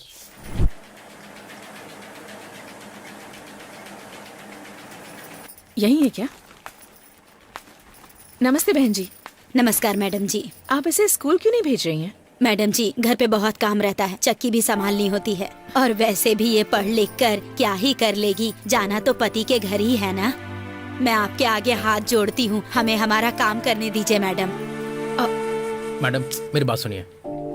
यही है क्या? नमस्ते बहन जी। नमस्कार मैडम जी। आप इसे स्कूल क्यों नहीं भेज रही हैं? मैडम जी, घर पे बहुत काम रहता है, चक्की भी संभालनी होती है, और वैसे भी ये पढ़ लिख कर क्या ही कर लेगी, जाना तो पति के घर ही है ना। मैं आपके आगे हाथ जोड़ती हूँ, हमें हमारा काम करने दीजिए मैडम। मैडम मेरी बात सुनिए,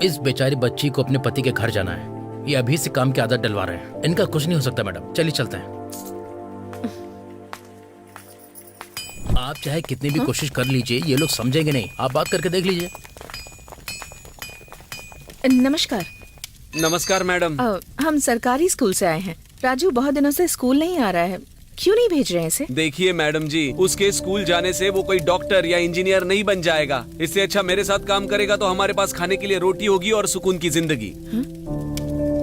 इस बेचारी बच्ची को अपने पति के घर जाना है। ये अभी से काम की आदत डलवा रहे हैं, इनका कुछ नहीं हो सकता मैडम। चलिए चलते हैं। आप चाहे कितनी भी कोशिश कर लीजिए, ये लोग समझेंगे नहीं। आप बात करके देख लीजिए। नमस्कार। नमस्कार मैडम। हम सरकारी स्कूल से आए हैं। राजू बहुत दिनों से स्कूल नहीं आ रहा है, क्यों नहीं भेज रहे हैं इसे? देखिए मैडम जी, उसके स्कूल जाने से वो कोई डॉक्टर या इंजीनियर नहीं बन जाएगा। इससे अच्छा मेरे साथ काम करेगा तो हमारे पास खाने के लिए रोटी होगी और सुकून की जिंदगी।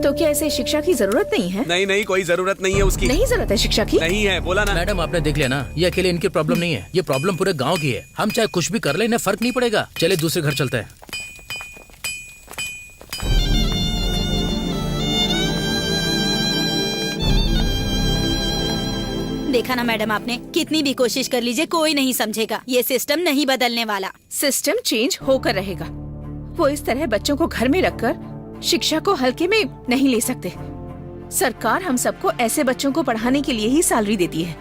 तो क्या इसे शिक्षा की जरूरत नहीं है? नहीं नहीं, कोई जरूरत नहीं है उसकी। नहीं जरूरत है शिक्षा की? नहीं है, बोला ना। मैडम आपने देख लिया ना, ये अकेले इनकी प्रॉब्लम नहीं है, ये प्रॉब्लम पूरे गांव की है। हम चाहे कुछ भी कर ले, इन्हें फर्क नहीं पड़ेगा। चले दूसरे घर चलते हैं। देखा ना मैडम, आपने कितनी भी कोशिश कर लीजिए कोई नहीं समझेगा। ये सिस्टम नहीं बदलने वाला। सिस्टम चेंज होकर रहेगा। वो इस तरह बच्चों को घर में रखकर शिक्षा को हल्के में नहीं ले सकते। सरकार हम सबको ऐसे बच्चों को पढ़ाने के लिए ही सैलरी देती है।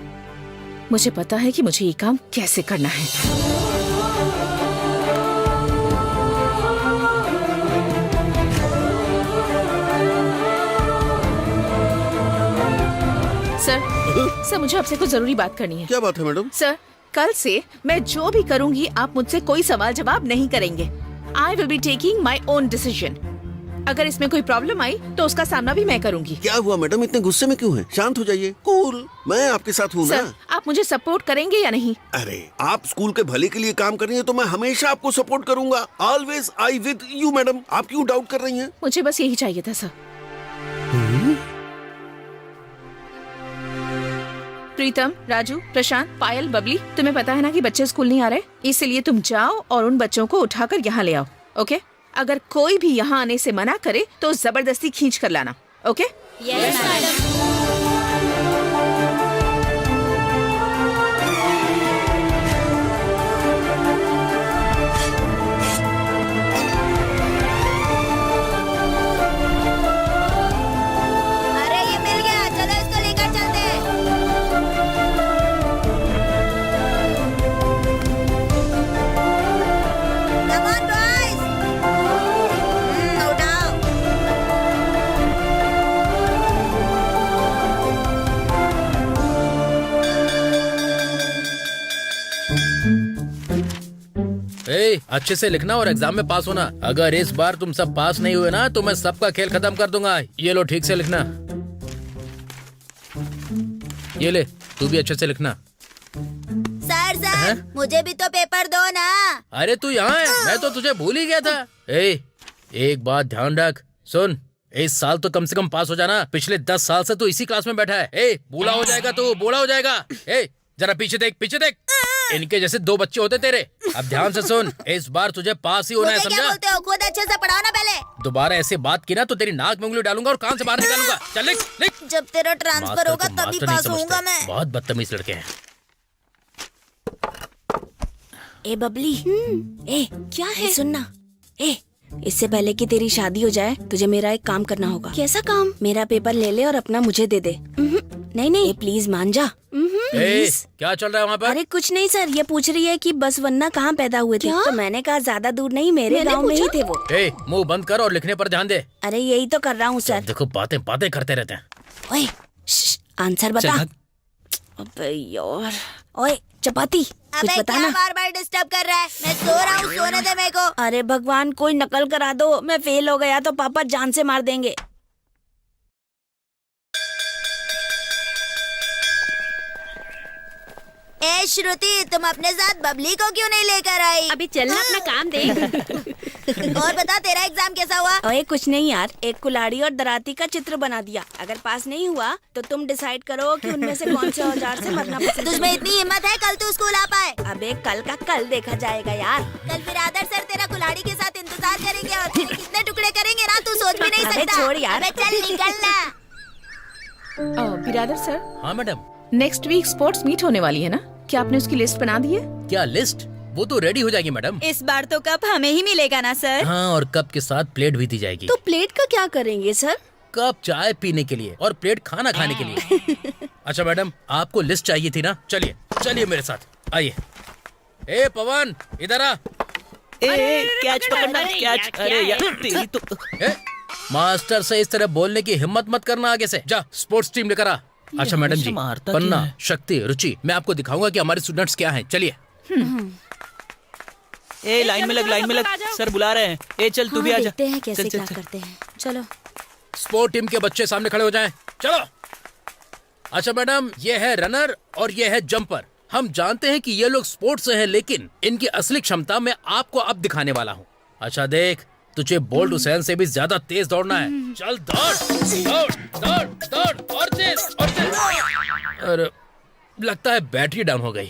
मुझे पता है कि मुझे ये काम कैसे करना है। सर, मुझे आपसे कुछ जरूरी बात करनी है। क्या बात है मैडम? सर, कल से मैं जो भी करूंगी आप मुझसे कोई सवाल जवाब नहीं करेंगे। I will be taking my own decision. अगर इसमें कोई प्रॉब्लम आई तो उसका सामना भी मैं करूंगी। क्या हुआ मैडम, इतने गुस्से में क्यों हैं? शांत हो जाइए, कूल। मैं आपके साथ हूँ ना। सर, आप मुझे सपोर्ट करेंगे या नहीं? अरे, आप स्कूल के भले के लिए काम कर रही हैं तो मैं हमेशा आपको सपोर्ट करूंगा। Always I with you madam. आप क्यों डाउट कर रही हैं? मुझे बस यही चाहिए था सर। प्रीतम, राजू, प्रशांत, पायल, बबली, तुम्हें पता है ना कि बच्चे स्कूल नहीं आ रहे, इसलिए तुम जाओ और उन बच्चों को उठाकर यहाँ ले आओ। ओके? अगर कोई भी यहाँ आने से मना करे तो जबरदस्ती खींच कर लाना। ओके? Yes madam. अरे ये मिल गया, चलो इसको लेकर चलते हैं। Come on boys, उठाओ। अच्छे से लिखना और एग्जाम में पास होना। अगर इस बार तुम सब पास नहीं हुए ना तो मैं सबका खेल खत्म कर दूंगा। ये लो, ठीक से लिखना। ये ले, तू भी अच्छे से लिखना। सर, मुझे भी तो पेपर दो ना। अरे तू यहाँ है, मैं तो तुझे भूल ही गया था। एक बात ध्यान रख, सुन, इस साल तो कम से कम पास हो जाना। पिछले 10 साल से तू इसी क्लास में बैठा है। बूढ़ा हो जाएगा तू, बूढ़ा हो जाएगा। जरा पीछे देख, पीछे देख। इनके जैसे 2 बच्चे होते तेरे। अब ध्यान से सुन, इस बार तुझे पास ही होना है, समझा? क्या बोलते हो? खुद अच्छे से पढ़ाओ ना पहले। दोबारा ऐसे बात की ना तो तेरी नाक में उंगली डालूंगा और कान से बाहर निकालूंगा। चल लिख, लिख। जब तेरा ट्रांसफर होगा तभी पास होऊंगा मैं। बहुत बदतमीज लड़के हैं। ए बबली, क्या है? सुनना, इससे पहले कि तेरी शादी हो जाए तुझे मेरा एक काम करना होगा। कैसा काम? मेरा पेपर ले ले और अपना मुझे दे दे। नहीं, प्लीज मान जा। क्या चल रहा है वहाँ पर? अरे कुछ नहीं सर, ये पूछ रही है कि बस वन्ना कहाँ पैदा हुए थे। तो मैंने कहा ज्यादा दूर नहीं, मेरे गांव में ही थे वो। मुंह बंद कर और लिखने पर ध्यान दे। अरे यही तो कर रहा हूँ सर। देखो, बातें करते रहते हैं। ओए, आंसर बता। अबे यार, ओए चपाती, कुछ बता ना। बार-बार डिस्टर्ब कर रहा है, मैं सो रहा हूँ, सोने दे मेरे को। अरे भगवान, कोई नकल करा दो, मैं फेल हो गया तो पापा जान से मार देंगे। ए श्रुति, तुम अपने साथ बबली को क्यों नहीं लेकर आई? अभी चलना, अपना काम देख। और बता, तेरा एग्जाम कैसा हुआ? ओए कुछ नहीं यार, एक कुल्हाड़ी और दराती का चित्र बना दिया। अगर पास नहीं हुआ तो तुम डिसाइड करो कि उनमें से कौन से औजार से मरना पसंद। तुझमें इतनी हिम्मत है, कल तू स्कूल आ पाए? अबे कल का कल देखा जाएगा यार। कल फिर आदर सर तेरा कुल्हाड़ी के साथ इंतजार करेंगे और तेरे कितने टुकड़े करेंगे ना तू सोच भी नहीं सकता। छोड़ यार, चल निकलना। बिरादर सर। हाँ madam. Next week sports meet होने वाली है ना, क्या आपने उसकी लिस्ट बना दी है? क्या लिस्ट? वो तो रेडी हो जाएगी मैडम। इस बार तो कप हमें ही मिलेगा ना सर? हाँ, और कप के साथ प्लेट भी दी जाएगी। तो प्लेट का क्या करेंगे सर? कप चाय पीने के लिए और प्लेट खाना खाने के लिए। अच्छा मैडम, आपको लिस्ट चाहिए थी ना? चलिए चलिए मेरे साथ, आइए। ए पवन, इधर आ। कैच पकड़ना, कैच। अरे यार, तेरी तो। मास्टर से इस तरह बोलने की हिम्मत मत करना आगे से। जा, स्पोर्ट्स टीम लेकर आ। अच्छा मैडम जी, पन्ना, शक्ति, रुचि, मैं आपको दिखाऊंगा कि हमारे स्टूडेंट्स क्या हैं। चलिए। लाइन में लग, सर बुला रहे हैं। चल तू भी आ जा। देखते हैं कैसे क्या करते हैं। चलो। स्पोर्ट टीम के बच्चे सामने खड़े हो जाएं। चलो। अच्छा मैडम, ये है रनर और ये है जंपर। हम जानते हैं कि ये लोग स्पोर्ट्स से हैं, लेकिन इनकी असली क्षमता मैं आपको अब दिखाने वाला हूँ। अच्छा देख, तुझे बोल्ट हुसैन से भी ज्यादा तेज दौड़ना है। चल दौड़, दौड़, दौड़, दौड़, और तेज, और तेज। अरे लगता है बैटरी डाउन हो गई।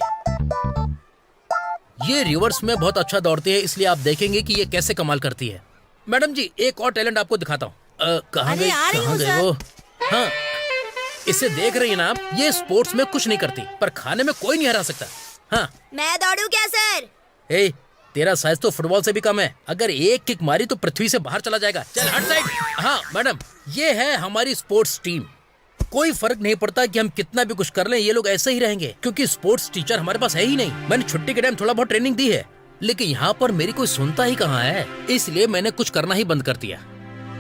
ये रिवर्स में बहुत अच्छा दौड़ती है, इसलिए आप देखेंगे कि ये कैसे कमाल करती है। मैडम जी, एक और टैलेंट आपको दिखाता हूँ। कहाँ गए वो? हाँ, इसे देख रही है ना आप, ये स्पोर्ट्स में कुछ नहीं करती पर खाने में कोई नहीं हरा सकता। हाँ मैं दौड़ू क्या सर? ए, तेरा साइज तो फुटबॉल से भी कम है। अगर एक किक मारी तो पृथ्वी से बाहर चला जाएगा। चल हट साइड। हाँ मैडम, ये है हमारी स्पोर्ट्स टीम। कोई फर्क नहीं पड़ता कि हम कितना भी कुछ कर लें, ये लोग ऐसे ही रहेंगे क्योंकि स्पोर्ट्स टीचर हमारे पास है ही नहीं। मैंने छुट्टी के टाइम थोड़ा बहुत ट्रेनिंग दी है, लेकिन यहाँ पर मेरी कोई सुनता ही कहाँ है, इसलिए मैंने कुछ करना ही बंद कर दिया।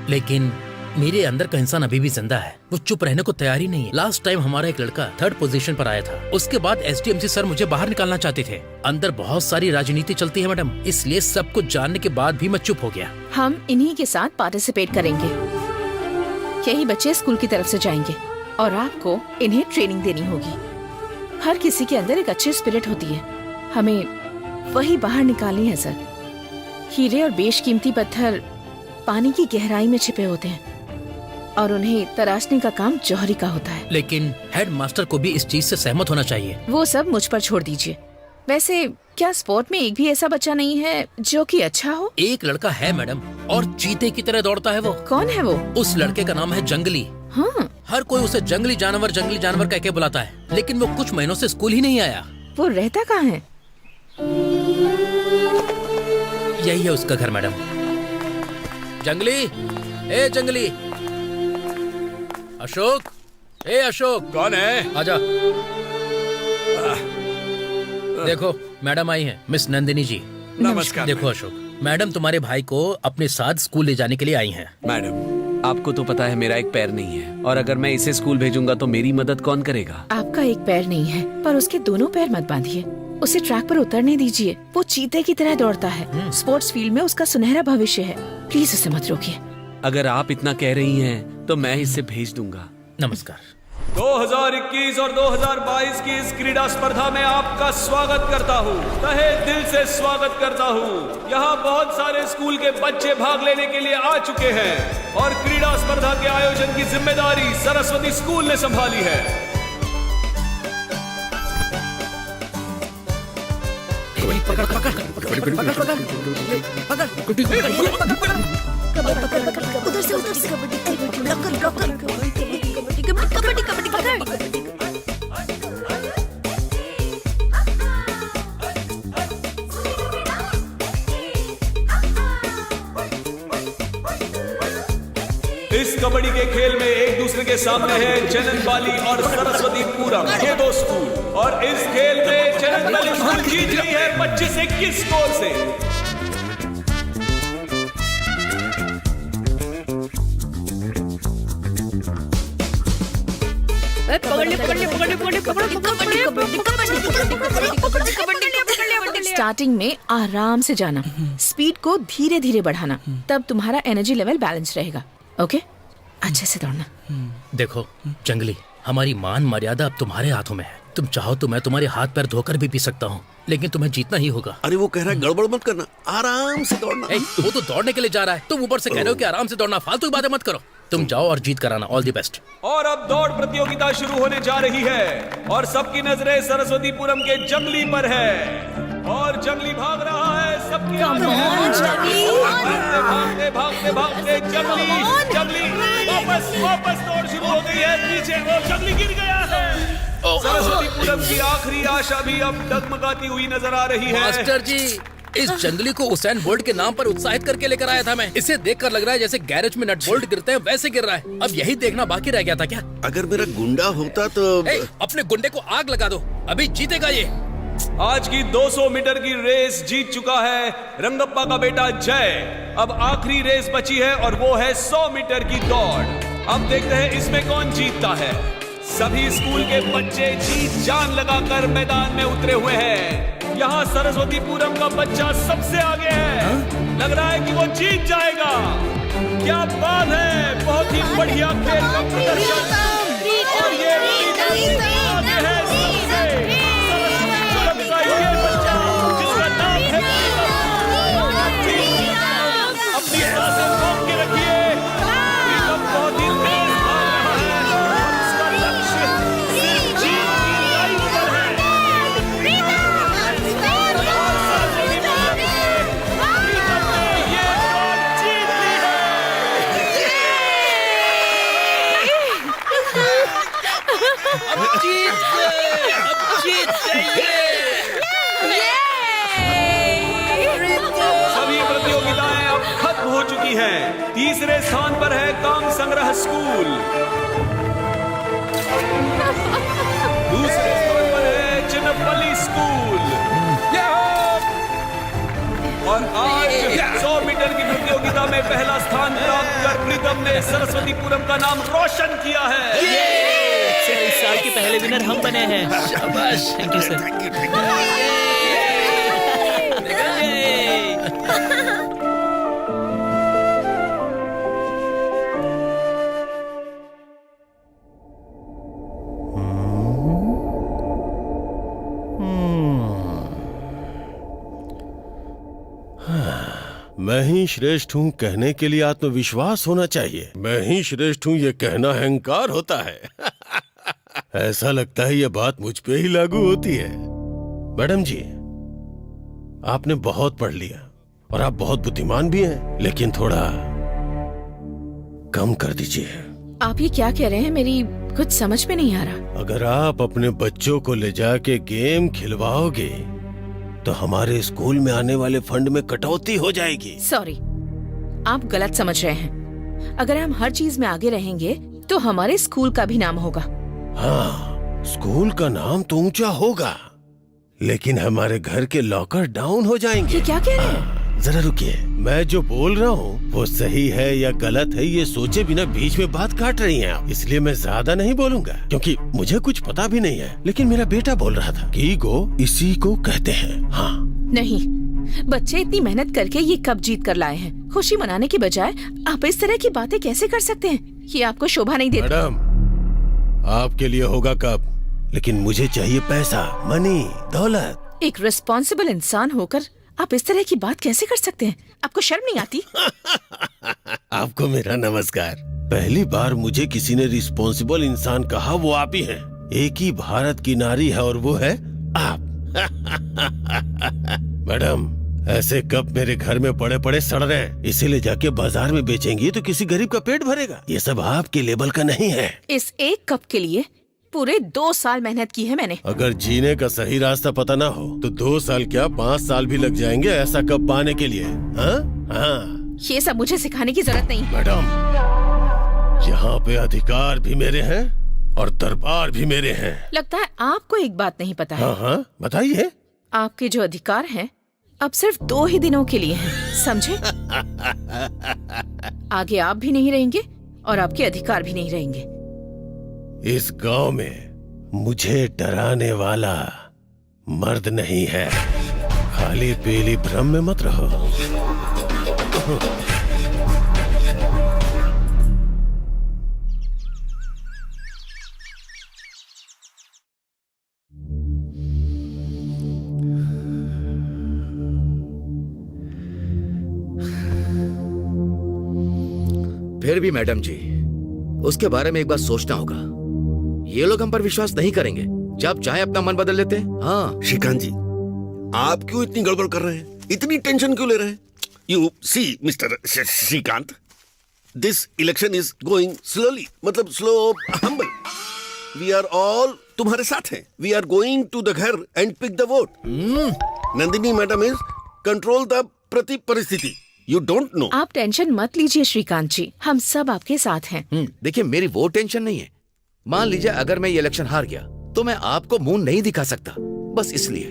लेकिन मेरे अंदर का इंसान अभी भी जिंदा है, वो चुप रहने को तैयार ही नहीं है। लास्ट टाइम हमारा एक लड़का 3rd पोजीशन पर आया था। उसके बाद SDMC सर मुझे बाहर निकालना चाहते थे। अंदर बहुत सारी राजनीति चलती है मैडम, इसलिए सब कुछ जानने के बाद भी मैं चुप हो गया। हम इन्हीं के साथ पार्टिसिपेट करेंगे। यही बच्चे स्कूल की तरफ से जाएंगे और आपको इन्हें ट्रेनिंग देनी होगी। हर किसी के अंदर एक अच्छी स्पिरिट होती है, हमें वही बाहर निकालनी है सर। हीरे और बेशकीमती पत्थर पानी की गहराई में छिपे होते हैं और उन्हें तराशने का काम जौहरी का होता है। लेकिन हेड मास्टर को भी इस चीज से सहमत होना चाहिए। वो सब मुझ पर छोड़ दीजिए। वैसे क्या स्पोर्ट में एक भी ऐसा बच्चा नहीं है जो कि अच्छा हो? एक लड़का है मैडम, और चीते की तरह दौड़ता है वो। कौन है वो? उस लड़के का नाम है जंगली। हाँ, हर कोई उसे जंगली जानवर कह के बुलाता है, लेकिन वो कुछ महीनों से स्कूल ही नहीं आया। वो रहता कहाँ है? यही है उसका घर मैडम। जंगली, ए जंगली, अशोक, ए अशोक। कौन है? आजा। देखो मैडम आई हैं, मिस नंदिनी जी। नमस्कार। देखो अशोक, मैडम तुम्हारे भाई को अपने साथ स्कूल ले जाने के लिए आई हैं। मैडम, आपको तो पता है मेरा एक पैर नहीं है, और अगर मैं इसे स्कूल भेजूंगा तो मेरी मदद कौन करेगा? आपका एक पैर नहीं है, पर उसके दोनों पैर मत बांधिए। उसे ट्रैक पर उतरने दीजिए। वो चीते की तरह दौड़ता है। स्पोर्ट्स फील्ड में उसका सुनहरा भविष्य है। प्लीज उसे मत रोकिए। अगर आप इतना कह रही हैं तो मैं इसे भेज दूंगा। नमस्कार। 2021 और 2022 की इस क्रीड़ा स्पर्धा में आपका स्वागत करता हूँ, तहे दिल से स्वागत करता हूँ। यहाँ बहुत सारे स्कूल के बच्चे भाग लेने के लिए आ चुके हैं और क्रीड़ा स्पर्धा के आयोजन की जिम्मेदारी सरस्वती स्कूल ने संभाली है। उधर से इस कबड्डी के खेल में एक दूसरे के सामने है चननबाली और सरस्वतीपुरम, ये दो स्कूल, और इस खेल में चननबाली स्कूल जीत रही है 25-21 स्कोर से। स्टार्टिंग में आराम से जाना, स्पीड को धीरे धीरे बढ़ाना, तब तुम्हारा एनर्जी लेवल बैलेंस रहेगा। ओके, अच्छे से दौड़ना। देखो जंगली, हमारी मान मर्यादा अब तुम्हारे हाथों में है। तुम चाहो तो मैं तुम्हारे हाथ पैर धोकर भी पी सकता हूँ, लेकिन तुम्हें जीतना ही होगा। अरे वो कह रहा है गड़बड़ मत करना, आराम से दौड़ना। वो तो दौड़ने के लिए जा रहा है, तुम ऊपर से कह रहे हो कि आराम से दौड़ना। फालतू की बातें मत करो, तुम जाओ और जीत कराना। All the best. और अब दौड़ प्रतियोगिता शुरू होने जा रही है और सबकी नजरें सरस्वतीपुरम के जंगली पर है और जंगली भाग रहा है। सबकी भागते भागते भागते जंगली वापस दौड़ शुरू हो गई है। पीछे वो जंगली गिर गया है। सरस्वतीपुरम की आखिरी आशा भी अब डगमगाती हुई नजर आ रही है। मास्टर जी, इस जंगली को उसेन बोल्ट के नाम पर उत्साहित करके लेकर आया था मैं। इसे देखकर लग रहा है जैसे गैरेज में नट बोल्ट गिरते हैं वैसे गिर रहा है। अब यही देखना बाकी रह गया था क्या? अगर मेरा गुंडा होता तो अपने गुंडे को आग लगा दो, अभी जीतेगा ये। आज की 200 मीटर की रेस जीत चुका है रंगप्पा का बेटा जय। अब आखिरी रेस बची है और वो है 100 मीटर की दौड़। अब देखते हैं इसमें कौन जीतता है। सभी स्कूल के बच्चे जी जान लगाकर मैदान में उतरे हुए हैं। यहाँ सरस्वतीपुरम का बच्चा सबसे आगे है। लग रहा है कि वो जीत जाएगा। क्या बात है, बहुत ही बढ़िया खेल का प्रदर्शन। और ये आगे है सबसे सरस्वतीपुरम का ये बच्चा जिसका नाम है अपनी सांसें रोक के रखिए। बहुत ही तेज भाग रहा है और उसका लक्ष्य सिर्फ जीत की लाइन पर है। ये जीत ली है। जीत गए, अब जीत सभी प्रतियोगिताएं अब खत्म हो चुकी हैं। तीसरे स्थान पर है काम संग्रह स्कूल, दूसरे स्थान पर है चिन्नपल्ली स्कूल, और आज 100 मीटर की प्रतियोगिता में पहला स्थान प्राप्त कर प्रीतम ने सरस्वतीपुरम का नाम रोशन किया है। इस साल के पहले विनर हम बने हैं। शाबाश, थैंक यू सर। मैं ही श्रेष्ठ हूँ कहने के लिए आत्मविश्वास होना चाहिए। मैं ही श्रेष्ठ हूँ ये कहना अहंकार होता है। ऐसा लगता है ये बात मुझ पे ही लागू होती है। मैडम जी, आपने बहुत पढ़ लिया और आप बहुत बुद्धिमान भी हैं, लेकिन थोड़ा कम कर दीजिए। आप ये क्या कह रहे हैं? मेरी कुछ समझ में नहीं आ रहा। अगर आप अपने बच्चों को ले जाके गेम खिलवाओगे तो हमारे स्कूल में आने वाले फंड में कटौती हो जाएगी। सॉरी, आप गलत समझ रहे हैं। अगर हम हर चीज में आगे रहेंगे तो हमारे स्कूल का भी नाम होगा। हाँ, स्कूल का नाम तो ऊंचा होगा, लेकिन हमारे घर के लॉकर डाउन हो जाएंगे। ये क्या कह रहे हैं? जरा रुकिए, मैं जो बोल रहा हूँ वो सही है या गलत है ये सोचे बिना बीच में बात काट रही हैं आप। इसलिए मैं ज्यादा नहीं बोलूंगा क्योंकि मुझे कुछ पता भी नहीं है। लेकिन मेरा बेटा बोल रहा था कि ईगो इसी को कहते हैं। हाँ नहीं, बच्चे इतनी मेहनत करके ये कप जीत कर लाए हैं। खुशी मनाने की बजाय आप इस तरह की बातें कैसे कर सकते हैं? ये आपको शोभा नहीं देता। मैडम, आपके लिए होगा कप, लेकिन मुझे चाहिए पैसा, मनी, दौलत। एक रिस्पॉन्सिबल इंसान होकर आप इस तरह की बात कैसे कर सकते हैं? आपको शर्म नहीं आती? आपको मेरा नमस्कार। पहली बार मुझे किसी ने रिस्पॉन्सिबल इंसान कहा, वो आप ही हैं। एक ही भारत की नारी है और वो है आप। मैडम, ऐसे कप मेरे घर में पड़े पड़े सड़ रहे हैं, इसे ले जाके बाजार में बेचेंगी तो किसी गरीब का पेट भरेगा। ये सब आपके लेवल का नहीं है। इस एक कप के लिए पूरे 2 साल मेहनत की है मैंने। अगर जीने का सही रास्ता पता ना हो तो 2 साल क्या 5 साल भी लग जाएंगे ऐसा कप पाने के लिए। हाँ हाँ, ये सब मुझे सिखाने की जरूरत नहीं। मैडम, यहाँ पे अधिकार भी मेरे हैं और दरबार भी मेरे हैं। लगता है आपको एक बात नहीं पता है। हाँ हाँ, बताइए। आपके जो अधिकार हैं अब सिर्फ 2 ही दिनों के लिए हैं, समझे? आगे आप भी नहीं रहेंगे और आपके अधिकार भी नहीं रहेंगे। इस गांव में मुझे डराने वाला मर्द नहीं है। खाली पीली भ्रम में मत रहो। फिर भी मैडम जी, उसके बारे में एक बार सोचना होगा। ये लोग हम पर विश्वास नहीं करेंगे जब चाहे अपना मन बदल लेते हैं। हाँ श्रीकांत जी, आप क्यों इतनी गड़बड़ कर रहे हैं? इतनी टेंशन क्यों ले रहे हैं? You see mister Srikanth, this election is going slowly, मतलब slow humble. We are all तुम्हारे साथ हैं। We are going to the घर and pick the vote. Nandini madam is control the प्रति परिस्थिति। You don't know. आप टेंशन मत लीजिए श्रीकांत जी, हम सब आपके साथ हैं। देखिए, मेरी वो टेंशन नहीं है। मान लीजिए अगर मैं ये इलेक्शन हार गया तो मैं आपको मुंह नहीं दिखा सकता, बस इसलिए।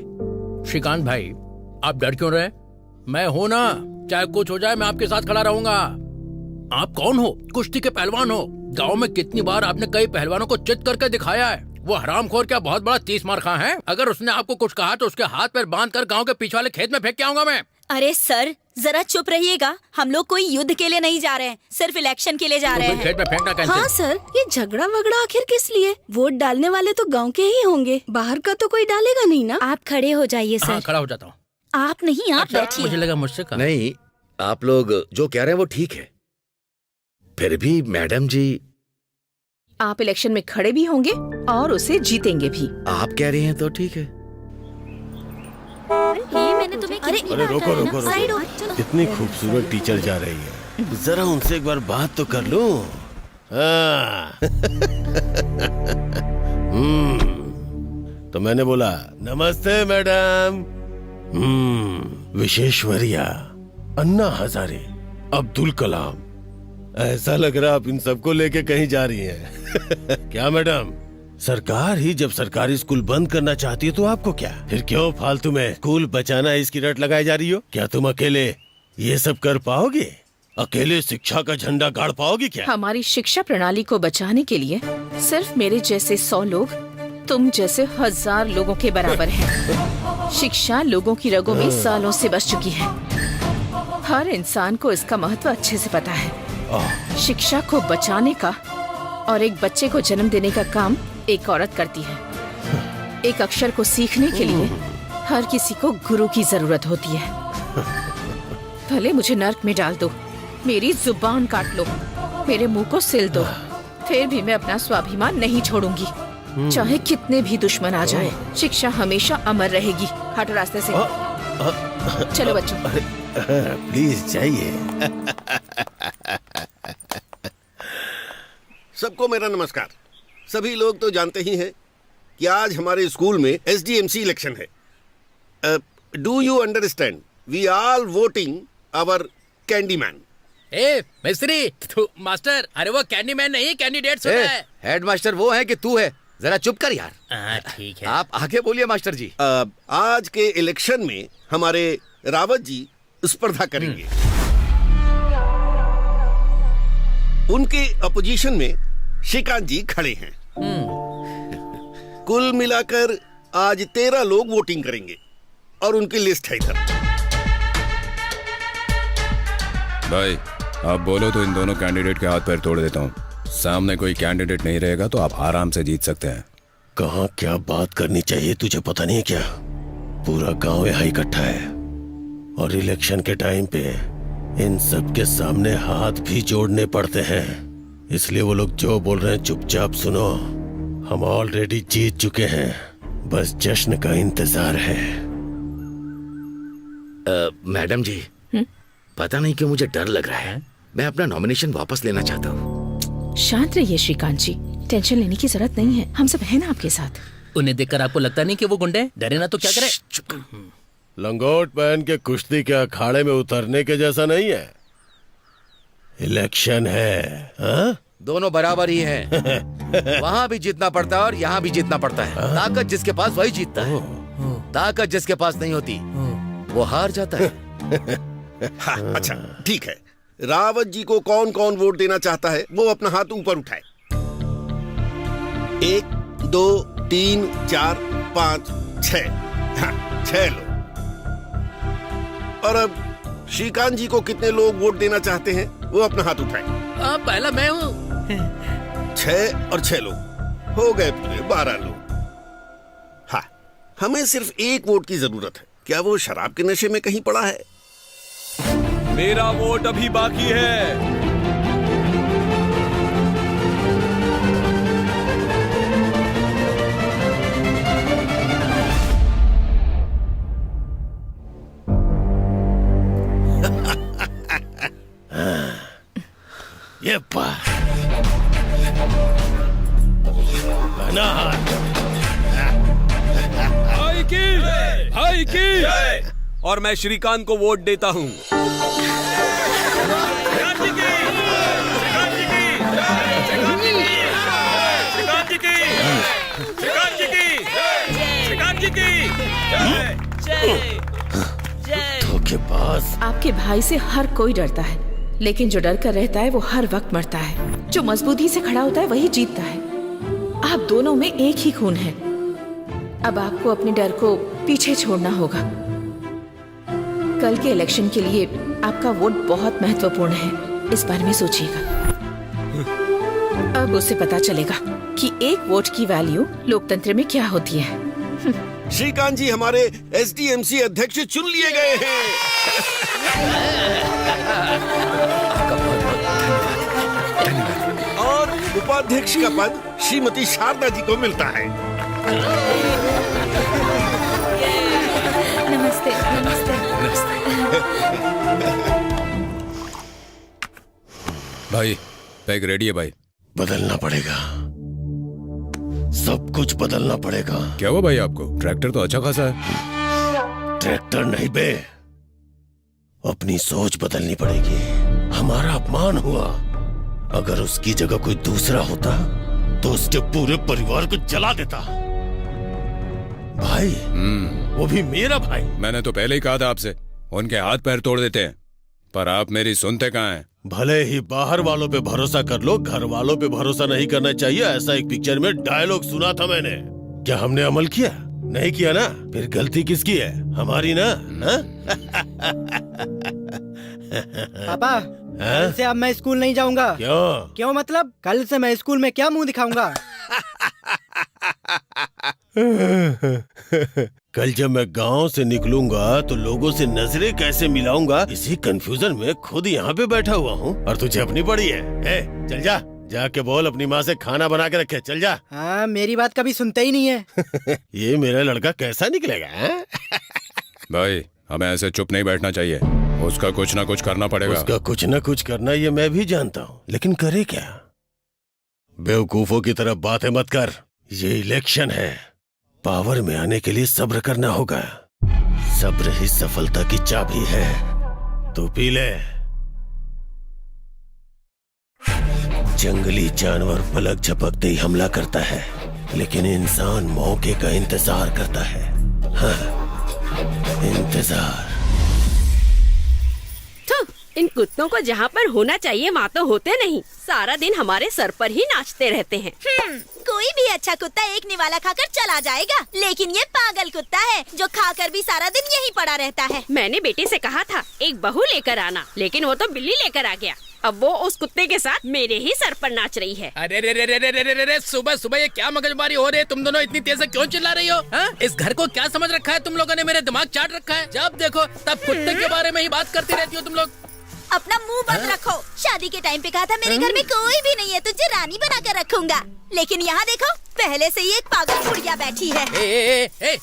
श्रीकांत भाई, आप डर क्यों रहे? मैं हूं ना, चाहे कुछ हो जाए मैं आपके साथ खड़ा रहूंगा। आप कौन हो? कुश्ती के पहलवान हो। गांव में कितनी बार आपने कई पहलवानों को चित करके दिखाया है। वो हरामखोर क्या बहुत बड़ा 30 मार खा है? अगर उसने आपको कुछ कहा तो उसके हाथ पैर बांध कर गाँव के पीछे वाले खेत में फेंक के आऊंगा मैं। अरे सर, जरा चुप रहिएगा। हम लोग कोई युद्ध के लिए नहीं जा रहे हैं, सिर्फ इलेक्शन के लिए जा रहे हैं। खेत में फेंकना कैसे? हाँ सर, ये झगड़ा वगड़ा आखिर किस लिए? वोट डालने वाले तो गांव के ही होंगे, बाहर का तो कोई डालेगा नहीं ना। आप खड़े हो जाइए सर। हाँ, खड़ा हो जाता हूँ। आप नहीं, आप बैठिए। मुझे लगा मुझसे कहा। नहीं, आप लोग जो कह रहे हैं वो ठीक है। फिर भी मैडम जी, आप इलेक्शन में खड़े भी होंगे और उसे जीतेंगे भी। आप कह रही हैं तो ठीक है। मैंने तुम्हें अरे रोको रोको रोको, कितनी खूबसूरत टीचर जा रही है, जरा उनसे एक बार बात तो कर लूं। हाँ। तो मैंने बोला नमस्ते मैडम। विश्वेश्वरैया, अन्ना हजारे, अब्दुल कलाम, ऐसा लग रहा आप इन सबको लेके कहीं जा रही हैं। क्या मैडम, सरकार ही जब सरकारी स्कूल बंद करना चाहती है तो आपको क्या, फिर क्यों फालतू में स्कूल बचाना इसकी रट लगाई जा रही हो? क्या तुम अकेले ये सब कर पाओगे? अकेले शिक्षा का झंडा गाड़ पाओगे क्या? हमारी शिक्षा प्रणाली को बचाने के लिए सिर्फ मेरे जैसे 100 लोग तुम जैसे 1000 लोगों के बराबर हैं। शिक्षा लोगों की रगों में सालों से बस चुकी है। हर इंसान को इसका महत्व अच्छे से पता है। शिक्षा को बचाने का और एक बच्चे को जन्म देने का काम एक औरत करती है। एक अक्षर को सीखने के लिए हर किसी को गुरु की जरूरत होती है। भले मुझे नर्क में डाल दो, मेरी जुबान काट लो, मेरे मुंह को सिल दो, फिर भी मैं अपना स्वाभिमान नहीं छोड़ूंगी, चाहे कितने भी दुश्मन आ जाए। शिक्षा हमेशा अमर रहेगी। हटो रास्ते से। चलो बच्चों। प्लीज जाइए। सबको मेरा नमस्कार। सभी लोग तो जानते ही हैं कि आज हमारे स्कूल में SDMC इलेक्शन है। Do you understand? We are voting our candy man. ए मिस्त्री, तू मास्टर, अरे वो कैंडी मैन नहीं, कैंडिडेट होता है। हेड मास्टर वो है कि तू है? जरा चुप कर यार। ठीक है, आप आगे बोलिए मास्टर जी। आज के इलेक्शन में हमारे रावत जी स्पर्धा करेंगे। उनके अपोजिशन में श्रीकांत जी खड़े हैं। कुल मिलाकर आज 13 लोग वोटिंग करेंगे और उनकी लिस्ट है इधर। भाई आप बोलो तो इन दोनों कैंडिडेट के हाथ पैर तोड़ देता हूँ। सामने कोई कैंडिडेट नहीं रहेगा तो आप आराम से जीत सकते हैं। कहाँ क्या बात करनी चाहिए तुझे पता नहीं है क्या? पूरा गांव यहाँ इकट्ठा है और इलेक्शन के टाइम पे इन सब के सामने हाथ भी जोड़ने पड़ते हैं। इसलिए वो लोग जो बोल रहे हैं चुपचाप सुनो। हम ऑलरेडी जीत चुके हैं, बस जश्न का इंतजार है। मैडम जी, पता नहीं क्यों मुझे डर लग रहा है। मैं अपना नॉमिनेशन वापस लेना चाहता हूँ। शांत रहिए श्रीकांत जी, टेंशन लेने की जरूरत नहीं है। हम सब हैं ना आपके साथ। उन्हें देखकर आपको लगता नहीं कि वो गुंडे? डरे ना तो क्या करे? लंगोट पहन के कुश्ती के अखाड़े में उतरने के जैसा नहीं है। इलेक्शन है। हा? दोनों बराबर ही हैं। वहाँ भी जीतना पड़ता है और यहाँ भी जीतना पड़ता है। ताकत जिसके पास वही जीतता है, ताकत जिसके पास नहीं होती वो हार जाता है। हाँ, अच्छा ठीक है। रावत जी को कौन कौन वोट देना चाहता है वो अपना हाथ ऊपर उठाए। 1 2 3 4 5 6। हाँ, 6 लोग। और अब श्रीकांत जी को कितने लोग वोट देना चाहते हैं वो अपना हाथ उठाए। पहला मैं हूँ। 6 और 6 लोग हो गए, पूरे 12 लोग। हाँ, हमें सिर्फ एक वोट की जरूरत है। क्या वो शराब के नशे में कहीं पड़ा है? मेरा वोट अभी बाकी है। ये भाई की और मैं श्रीकांत को वोट देता हूँ। धोखेबाज। आपके भाई से हर कोई डरता है, लेकिन जो डर कर रहता है वो हर वक्त मरता है। जो मजबूती से खड़ा होता है वही जीतता है। आप दोनों में एक ही खून है। अब आपको अपने डर को पीछे छोड़ना होगा। कल के इलेक्शन के लिए आपका वोट बहुत महत्वपूर्ण है, इस बारे में सोचिएगा। अब उसे पता चलेगा कि एक वोट की वैल्यू लोकतंत्र में क्या होती है। श्रीकांत जी हमारे SDMC अध्यक्ष चुन लिए गए हैं। और उपाध्यक्ष का पद श्रीमती शारदा जी को मिलता है। नमस्ते। नमस्ते। भाई पैग रेडी है भाई। बदलना पड़ेगा। सब कुछ बदलना पड़ेगा। क्या हुआ भाई आपको? ट्रैक्टर तो अच्छा खासा है। ट्रैक्टर नहीं बे, अपनी सोच बदलनी पड़ेगी। हमारा अपमान हुआ, अगर उसकी जगह कोई दूसरा होता तो उसके पूरे परिवार को जला देता। भाई, वो भी मेरा भाई। मैंने तो पहले ही कहा था आपसे, उनके हाथ पैर तोड़ देते हैं, पर आप मेरी सुनते कहाँ हैं? भले ही बाहर वालों पे भरोसा कर लो, घर वालों पे भरोसा नहीं करना चाहिए, ऐसा एक पिक्चर में डायलॉग सुना था मैंने। क्या हमने अमल किया? नहीं किया ना? फिर गलती किसकी है? हमारी ना? पापा, कल से अब मैं स्कूल नहीं जाऊंगा। क्यों मतलब? कल से मैं स्कूल में क्या मुंह दिखाऊंगा? कल जब मैं गांव से निकलूंगा तो लोगों से नजरें कैसे मिलाऊंगा, इसी कंफ्यूजन में खुद यहाँ पे बैठा हुआ हूँ और तुझे अपनी पड़ी है। चल जा, जाके बोल अपनी माँ से खाना बना के रखे। चल जा। हाँ, मेरी बात कभी सुनते ही नहीं है। ये मेरा लड़का कैसा निकलेगा? भाई, हमें ऐसे चुप नहीं बैठना चाहिए, उसका कुछ ना कुछ करना पड़ेगा। उसका कुछ ना कुछ करना ये मैं भी जानता हूँ, लेकिन करे क्या? बेवकूफों की तरह बातें मत कर। ये इलेक्शन है, पावर में आने के लिए सब्र करना होगा। सब्र ही सफलता की चाबी है। तू पी ले। जंगली जानवर पलक झपकते ही हमला करता है, लेकिन इंसान मौके का इंतजार करता है। हाँ, इंतजार। इन कुत्तों को जहाँ पर होना चाहिए वहाँ तो होते नहीं, सारा दिन हमारे सर पर ही नाचते रहते हैं। कोई भी अच्छा कुत्ता एक निवाला खाकर चला जाएगा, लेकिन ये पागल कुत्ता है जो खाकर भी सारा दिन यहीं पड़ा रहता है। मैंने बेटे से कहा था एक बहू लेकर आना, लेकिन वो तो बिल्ली लेकर आ गया। अब वो उस कुत्ते के साथ मेरे ही सर पर नाच रही है। अरे रे रे रे रे रे रे रे, सुबह सुबह ये क्या मगजमारी हो रही है? तुम दोनों इतनी तेज से क्यों चिल्ला रही हो? हाँ? इस घर को क्या समझ रखा है तुम लोगों ने? मेरे दिमाग चाट रखा है। जब देखो तब कुत्ते के बारे में ही बात करती रहती हो तुम लोग। अपना मुंह बंद रखो। शादी के टाइम पे कहा था मेरे घर में कोई भी नहीं है, तुझे रानी बना कर रखूंगा, लेकिन यहाँ देखो पहले से ही एक पागल बुढ़िया बैठी है। ए,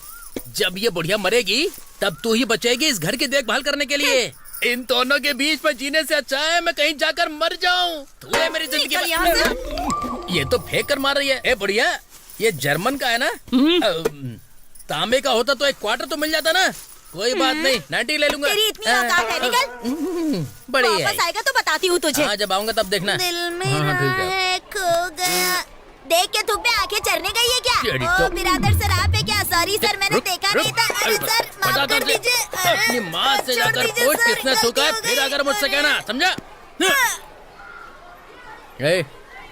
जब ये बुढ़िया मरेगी तब तू ही बचेगी इस घर की देखभाल करने के लिए। इन दोनों के बीच में जीने से अच्छा है मैं कहीं जाकर मर जाऊं। तू है मेरी जिंदगी में। ये तो फेंक कर मार रही है। ए बुढ़िया, ये जर्मन का है ना? तांबे का होता तो एक क्वार्टर तो मिल जाता ना। कोई बात नहीं, 90 ले लूंगा। तेरी इतनी औकात है, निकल। बढ़िया। वापस आएगा तो बताती हूँ तुझे। हाँ, जब आऊंगा तब देखना। दिल में है खो गया। देख के धूप में आंखें चरने गई है क्या? ओ बिरादर सर, आप है क्या? सॉरी सर, मैंने देखा नहीं था। अरे सर माफ कर दीजिए। अपनी माँ से जाकर पूछ किसने थूका है, फिर अगर मुझसे कहना, समझा?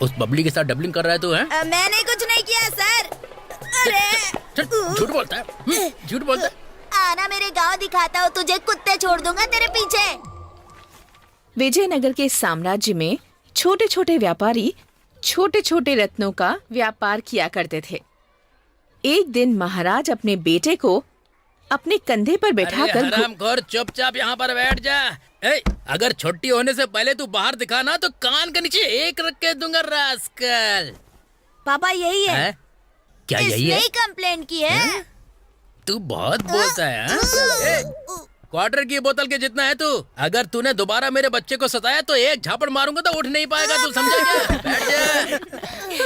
उस बबली के साथ डबलिंग कर रहा है तू? है मैंने कुछ नहीं किया सर। अरे झूठ बोलता है, झूठ बोलता है। आना मेरे गांव दिखाता हूँ तुझे, कुत्ते छोड़ दूंगा तेरे पीछे। विजयनगर के साम्राज्य में छोटे छोटे व्यापारी छोटे छोटे रत्नों का व्यापार किया करते थे। एक दिन महाराज अपने बेटे को अपने कंधे पर बैठाकर हरामखोर, चुपचाप यहाँ पर बैठ जा। अगर छुट्टी होने से पहले तू बाहर दिखाना तो कान के नीचे एक रख के दूंगा रास्कल। पापा यही है। क्या यही है? इसने कंप्लेंट की है। तू बहुत बोलता है। क्वार्टर की बोतल के जितना है तू। अगर तूने दोबारा मेरे बच्चे को सताया तो एक झापड़ मारूंगा तो उठ नहीं पाएगा। तू समझा क्या? बैठ जा।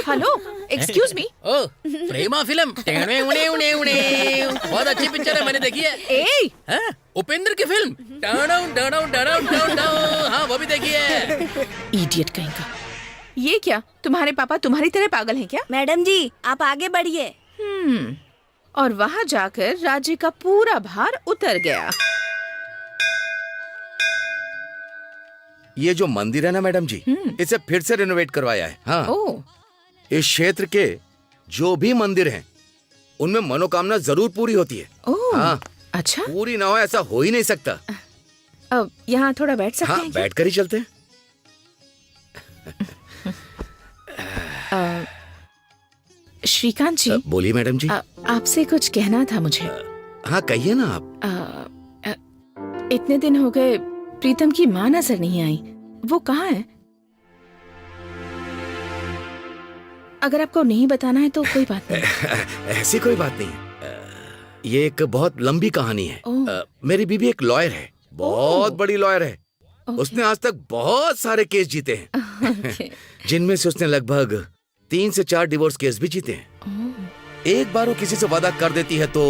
Hello, excuse me. Oh, Prema film. बहुत अच्छी पिक्चर है, मैंने देखी है। उपेंद्र की फिल्म हाँ, वो भी देखी है। इडियट कहीं का। ये क्या, तुम्हारे पापा तुम्हारी तरह पागल हैं क्या? मैडम जी, आप आगे बढ़िए। और वहाँ जाकर राज्य का पूरा भार उतर गया। ये जो मंदिर है ना मैडम जी, इसे फिर से रिनोवेट करवाया है। हाँ, इस क्षेत्र के जो भी मंदिर हैं, उनमें मनोकामना जरूर पूरी होती है। हाँ, अच्छा, पूरी ना हो ऐसा हो ही नहीं सकता। अब यहाँ थोड़ा बैठ सकते हैं? बैठ कर ही चलते हैं। श्रीकांत जी। बोलिए मैडम जी। आपसे कुछ कहना था मुझे। हाँ, कहिए ना आप। इतने दिन हो गए प्रीतम की माँ नजर नहीं आई, वो कहाँ है? अगर आपको नहीं बताना है तो कोई बात नहीं। ऐसी कोई बात नहीं। ये एक बहुत लंबी कहानी है। मेरी बीबी एक लॉयर है, बहुत बड़ी लॉयर है। उसने आज तक बहुत सारे केस जीते हैं, जिनमें से उसने लगभग 3 से 4 डिवोर्स केस भी जीते हैं। एक बार वो किसी से वादा कर देती है तो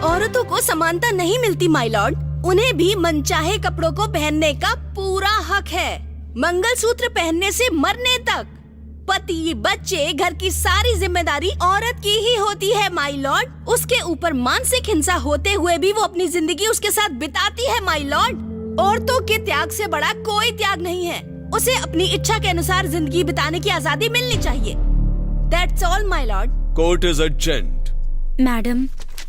औरतों को समानता नहीं मिलती माय लॉर्ड। उन्हें भी मनचाहे कपड़ों को पहनने का पूरा हक है, मंगलसूत्र पहनने से मरने तक। पति, बच्चे, घर की सारी जिम्मेदारी औरत की ही होती है माय लॉर्ड। उसके ऊपर मानसिक हिंसा होते हुए भी वो अपनी जिंदगी उसके साथ बिताती है माय लॉर्ड। औरतों के त्याग से बड़ा कोई त्याग नहीं है। उसे अपनी इच्छा के अनुसार जिंदगी बिताने की आजादी मिलनी चाहिए। That's all my lord. Court is adjourned. Madam,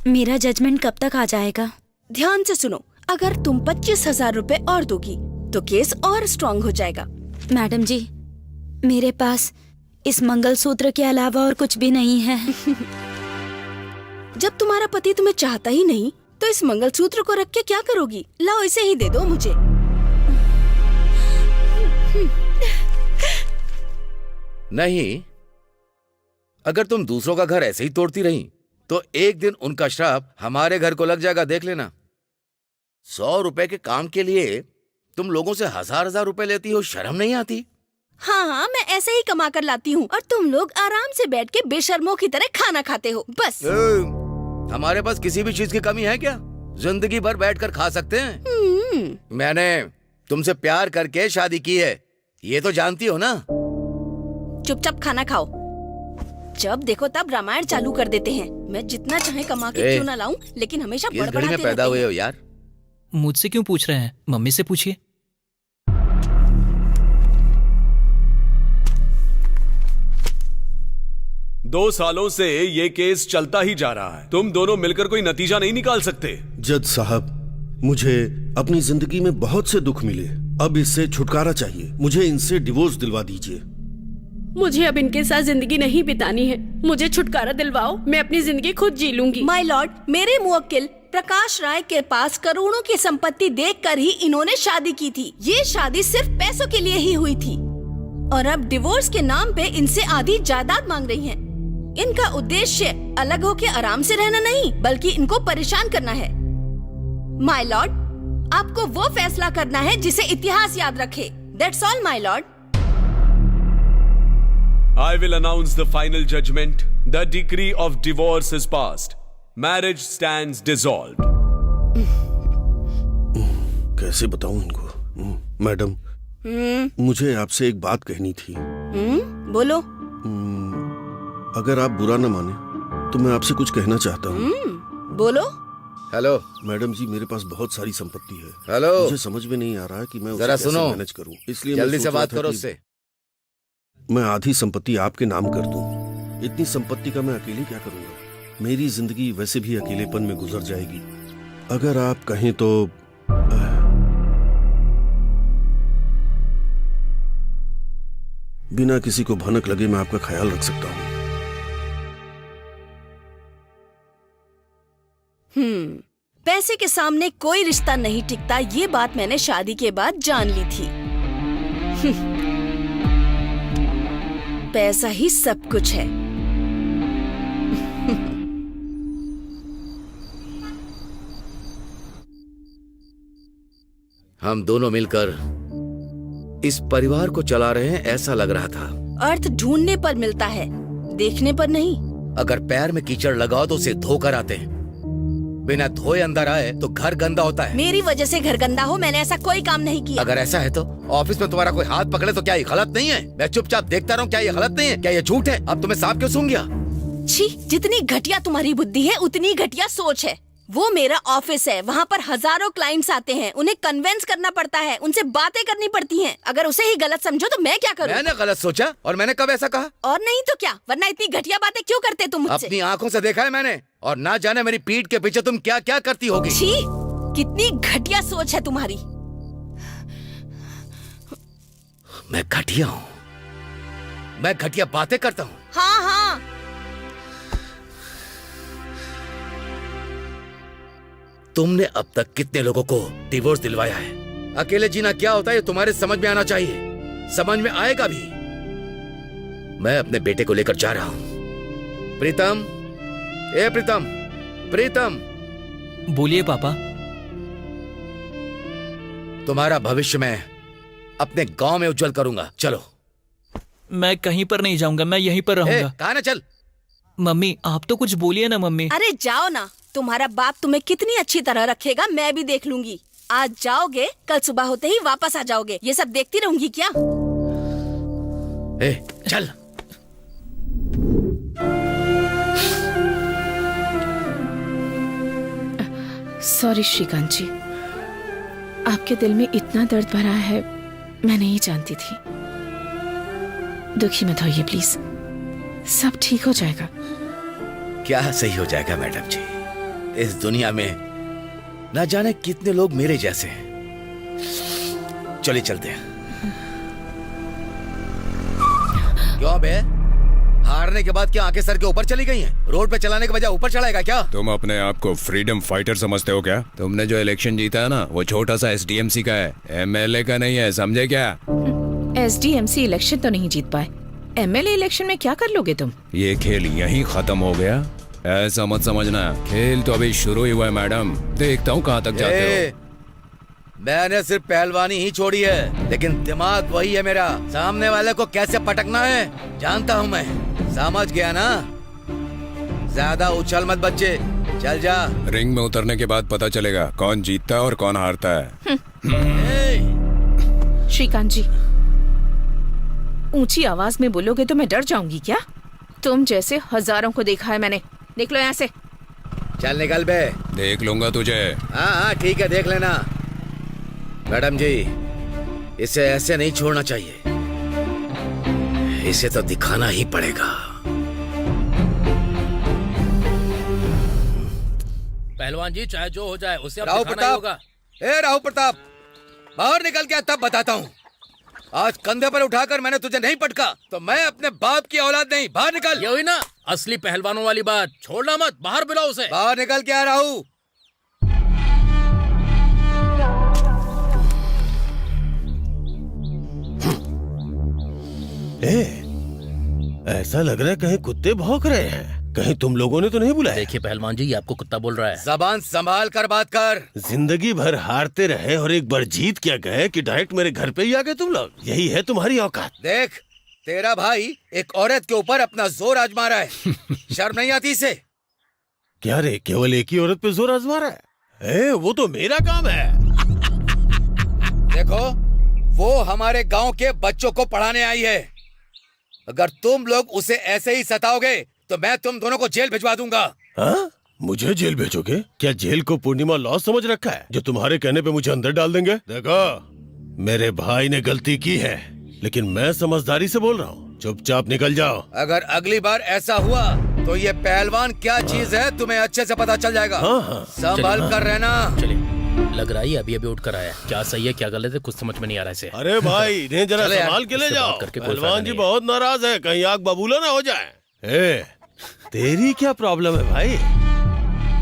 मेरा जजमेंट कब तक आ जाएगा? ध्यान से सुनो, अगर तुम 25,000 रुपए और दोगी तो केस और स्ट्रॉन्ग हो जाएगा। मैडम जी, मेरे पास इस मंगलसूत्र के अलावा और कुछ भी नहीं है। जब तुम्हारा पति तुम्हें चाहता ही नहीं तो इस मंगलसूत्र को रख के क्या करोगी? लाओ इसे ही दे दो मुझे। नहीं, अगर तुम दूसरों का घर ऐसे ही तोड़ती रही तो एक दिन उनका श्राप हमारे घर को लग जाएगा, देख लेना। 100 रुपए के काम के लिए तुम लोगों से हजार रुपए लेती हो, शर्म नहीं आती? हाँ हाँ, मैं ऐसे ही कमा कर लाती हूँ और तुम लोग आराम से बैठ के बेशर्मों की तरह खाना खाते हो, बस। हमारे पास किसी भी चीज की कमी है क्या? जिंदगी भर बैठकर खा सकते हैं। मैंने तुमसे प्यार करके शादी की है, ये तो जानती हो ना। चुपचाप खाना खाओ। जब देखो तब रामायण चालू कर देते हैं। मैं जितना चाहे कमा के क्यों ना लाऊं, लेकिन हमेशा बड़बड़ाते रहते हैं। पैदा हुए हो यार? मुझसे क्यों पूछ रहे हैं? मम्मी से पूछिए। दो सालों से ये केस चलता ही जा रहा है। तुम दोनों मिलकर कोई नतीजा नहीं निकाल सकते? जज साहब, मुझे अपनी जिंदगी में बहुत से दुख मिले, अब इससे छुटकारा चाहिए। मुझे इनसे डिवोर्स दिलवा दीजिए। मुझे अब इनके साथ जिंदगी नहीं बितानी है। मुझे छुटकारा दिलवाओ, मैं अपनी जिंदगी खुद जी लूंगी। माय लॉर्ड, मेरे मुवक्किल प्रकाश राय के पास करोड़ों की संपत्ति देखकर ही इन्होंने शादी की थी। ये शादी सिर्फ पैसों के लिए ही हुई थी और अब डिवोर्स के नाम पे इनसे आधी जायदाद मांग रही हैं। इनका उद्देश्य अलग होके आराम से रहना नहीं, बल्कि इनको परेशान करना है। माय लॉर्ड, आपको वो फैसला करना है जिसे इतिहास याद रखे। That's all, my lord. I will announce the final judgment. The decree of divorce is passed. Marriage stands dissolved. कैसे बताऊं इनको? मैडम, मुझे आपसे एक बात कहनी थी। बोलो। अगर आप बुरा न माने तो मैं आपसे कुछ कहना चाहता हूँ। बोलो। हेलो मैडम जी, मेरे पास बहुत सारी संपत्ति है। हेलो, मुझे समझ में नहीं आ रहा है कि मैं उसे जरा कैसे सुनो, मैनेज करूं। इसलिए जल्दी से बात करो उससे। मैं आधी संपत्ति आपके नाम कर दूं। इतनी संपत्ति का मैं अकेले क्या करूंगा? मेरी जिंदगी वैसे भी अकेलेपन में गुजर जाएगी। अगर आप कहें तो बिना किसी को भनक लगे मैं आपका ख्याल रख सकता हूं। पैसे के सामने कोई रिश्ता नहीं टिकता, ये बात मैंने शादी के बाद जान ली थी। पैसा ही सब कुछ है। हम दोनों मिलकर इस परिवार को चला रहे हैं ऐसा लग रहा था। अर्थ ढूंढने पर मिलता है, देखने पर नहीं। अगर पैर में कीचड़ लगाओ तो उसे धोकर आते हैं, बिना धोए अंदर आए तो घर गंदा होता है। मेरी वजह से घर गंदा हो? मैंने ऐसा कोई काम नहीं किया। अगर ऐसा है तो ऑफिस में तुम्हारा कोई हाथ पकड़े तो क्या ये गलत नहीं है? मैं चुपचाप देखता रहूं, क्या ये गलत नहीं है? क्या ये झूठ है? अब तुम्हें सांप क्यों सूंघ गया? छी, जितनी घटिया तुम्हारी बुद्धि है उतनी घटिया सोच है। वो मेरा ऑफिस है, वहाँ पर हजारों क्लाइंट्स आते हैं, उन्हें कन्विंस करना पड़ता है, उनसे बातें करनी पड़ती हैं। अगर उसे ही गलत समझो तो मैं क्या करूँ? मैंने गलत सोचा? और मैंने कब ऐसा कहा? और नहीं तो क्या, वरना इतनी घटिया बातें क्यों करते तुम मुझसे? अपनी आंखों से देखा है मैंने, और ना जाने मेरी पीठ के पीछे तुम क्या क्या करती होगी। छी, कितनी घटिया सोच है तुम्हारी। मैं घटिया हूँ? मैं घटिया बातें करता हूँ? हाँ हाँ, तुमने अब तक कितने लोगों को डिवोर्स दिलवाया है? अकेले जीना क्या होता है ये तुम्हारे समझ में आना चाहिए, समझ में आएगा भी। मैं अपने बेटे को लेकर जा रहा हूं। प्रीतम, ए प्रीतम, प्रीतम, बोलिए पापा। तुम्हारा भविष्य मैं अपने गांव में उज्जवल करूंगा। चलो। मैं कहीं पर नहीं जाऊंगा, मैं यहीं पर रहूंगा। कहा ना चल। मम्मी आप तो कुछ बोलिए ना मम्मी। अरे जाओ ना, तुम्हारा बाप तुम्हें कितनी अच्छी तरह रखेगा मैं भी देख लूंगी। आज जाओगे, कल सुबह होते ही वापस आ जाओगे। ये सब देखती रहूंगी क्या? चल। सॉरी श्रीकांत जी, आपके दिल में इतना दर्द भरा है मैं नहीं जानती थी। दुखी मत होइए प्लीज, सब ठीक हो जाएगा। क्या सही हो जाएगा मैडम जी? इस दुनिया में न जाने कितने लोग मेरे जैसे हैं। चलिए चलते हैं। क्यों बे? हारने के बाद क्या आंखें सर के ऊपर चली गई हैं? रोड पे चलाने के बजाय ऊपर चलाएगा क्या? तुम अपने आप को फ्रीडम फाइटर समझते हो क्या? तुमने जो इलेक्शन जीता है ना, वो छोटा सा SDMC का है, MLA का नहीं है, समझे क्या? SDMC इलेक्शन तो नहीं जीत पाए, MLA इलेक्शन में क्या कर लोगे तुम? ये खेल यहीं खत्म हो गया, ऐसा मत समझना। खेल तो अभी शुरू ही हुआ है मैडम, देखता हूँ कहाँ तक जाते हो। मैंने सिर्फ पहलवानी ही छोड़ी है, लेकिन दिमाग वही है मेरा। सामने वाले को कैसे पटकना है जानता हूँ मैं। समझ गया ना? ज्यादा उछल मत बच्चे, चल जा। रिंग में उतरने के बाद पता चलेगा कौन जीतता है और कौन हारता है। श्रीकांत जी, ऊंची आवाज में बोलोगे तो मैं डर जाऊंगी क्या? तुम जैसे हजारों को देखा है मैंने। निकलो यहाँ से। चल निकल बे। देख लूंगा तुझे। हाँ ठीक है, देख लेना। मैडम जी, इसे ऐसे नहीं छोड़ना चाहिए, इसे तो दिखाना ही पड़ेगा। पहलवान जी, चाहे जो हो जाए उसे अब राव दिखाना ही होगा। प्रताप, राव प्रताप, बाहर निकल के तब बताता हूँ। आज कंधे पर उठाकर मैंने तुझे नहीं पटका तो मैं अपने बाप की औलाद नहीं। बाहर निकल। ये हुई ना असली पहलवानों वाली बात। छोड़ना मत, बाहर बुलाओ उसे। बाहर निकल के आ रहा हूँ। ऐसा लग रहा है कहीं कुत्ते भौंक रहे हैं। कहीं तुम लोगों ने तो नहीं बुलाया? देखिए पहलवान जी, ये आपको कुत्ता बोल रहा है। जबान संभाल कर बात कर। जिंदगी भर हारते रहे और एक बार जीत क्या गए कि डायरेक्ट मेरे घर पे ही आ गए तुम लोग। यही है तुम्हारी औकात। देख, तेरा भाई एक औरत के ऊपर अपना जोर आजमा रहा है। शर्म नहीं आती इसे? क्या रे, केवल एक ही औरत पे जोर आजमा रहा है? वो तो मेरा काम है। देखो, वो हमारे गांव के बच्चों को पढ़ाने आई है। अगर तुम लोग उसे ऐसे ही सताओगे तो मैं तुम दोनों को जेल भिजवा दूंगा। हाँ? मुझे जेल भेजोगे? क्या जेल को पूर्णिमा लॉ समझ रखा है जो तुम्हारे कहने पे मुझे अंदर डाल देंगे? देखो, मेरे भाई ने गलती की है, लेकिन मैं समझदारी से बोल रहा हूँ। चुपचाप निकल जाओ। अगर अगली बार ऐसा हुआ तो ये पहलवान क्या चीज है तुम्हें अच्छे से पता चल जाएगा। हाँ। संभल कर रहना। चलिए, लग रहा है अभी उठ कर आया। क्या सही है क्या गलत है कुछ समझ में नहीं आ रहा इसे। अरे भाई, इन्हें जरा चले यार, संभाल के ले इससे जाओ। बात करके कोई पहलवान फायदा जी नहीं बहुत नाराज है, कहीं आग बबूला ना हो जाए। तेरी क्या प्रॉब्लम है भाई?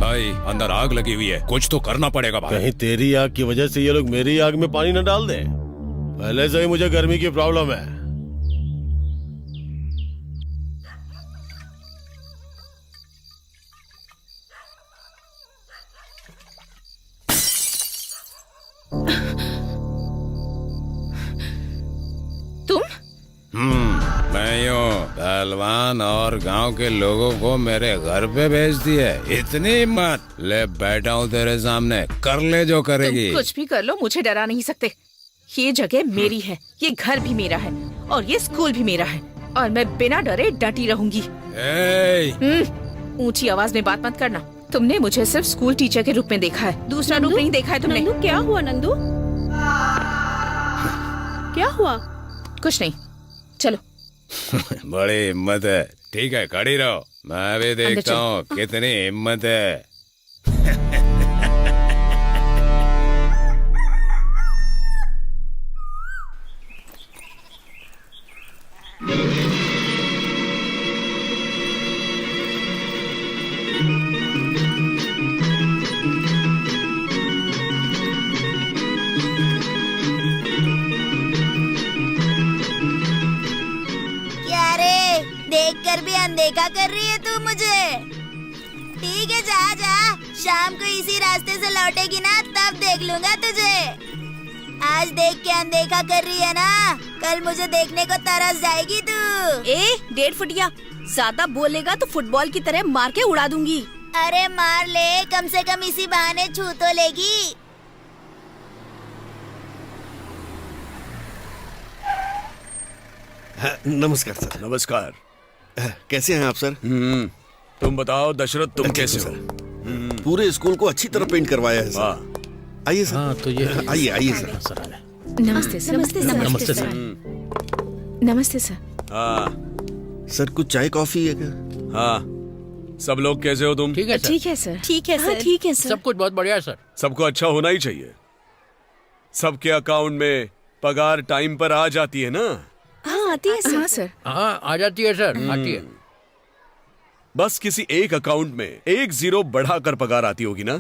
भाई, अंदर आग लगी हुई है, कुछ तो करना पड़ेगा भाई। कहीं तेरी आग की वजह से ये लोग मेरी आग में पानी न डाल दें। पहले से ही मुझे गर्मी की प्रॉब्लम है। मैं यूं पहलवान और गांव के लोगों को मेरे घर पे भेज दिए। इतनी हिम्मत? ले बैठा हूँ तेरे सामने, कर ले जो करेगी। तुम कुछ भी कर लो, मुझे डरा नहीं सकते। ये जगह मेरी है, ये घर भी मेरा है और ये स्कूल भी मेरा है और मैं बिना डरे डटी रहूंगी। ऊंची आवाज में बात मत करना। तुमने मुझे सिर्फ स्कूल टीचर के रूप में देखा है, दूसरा रूप नहीं देखा है तुमने। नंदू, क्या हुआ नंदू? क्या हुआ? कुछ नहीं, चलो। बड़ी हिम्मत है। ठीक है, खड़ी रहो, मैं भी देखता हूँ कितनी हिम्मत है। क्या रे, देखकर भी अनदेखा कर रही है तू मुझे? ठीक है, जा जा। शाम को इसी रास्ते से लौटेगी ना, तब देख लूंगा तुझे। आज देख के अनदेखा कर रही है ना, कल मुझे देखने को तरस जाएगी तू। 1.5 फुटिया, ज्यादा बोलेगा तो फुटबॉल की तरह मार के उड़ा दूंगी। अरे मार ले, कम से कम इसी बहाने छू तो लेगी। नमस्कार सर। नमस्कार। कैसे हैं आप सर? तुम बताओ दशरथ, तुम कैसे हो? पूरे स्कूल को अच्छी तरह पेंट करवाया है सर। आइए सर। हाँ, तो ये आइए आइए सर। नमस्ते सर। नमस्ते सर। नमस्ते सर। नमस्ते सर। हाँ सर कुछ चाय कॉफी है क्या? हाँ, सब लोग कैसे हो तुम? ठीक है सर। ठीक है सर। ठीक है सर। ठीक है सर। सब कुछ बहुत बढ़िया है सर। सबको अच्छा होना ही चाहिए। सबके अकाउंट में पगार टाइम पर आ जाती है ना? हाँ आती है सर। हाँ सर। हाँ, आ जाती है सर, आती है। बस किसी एक अकाउंट में 1 0 बढ़ाकर पगार आती होगी ना?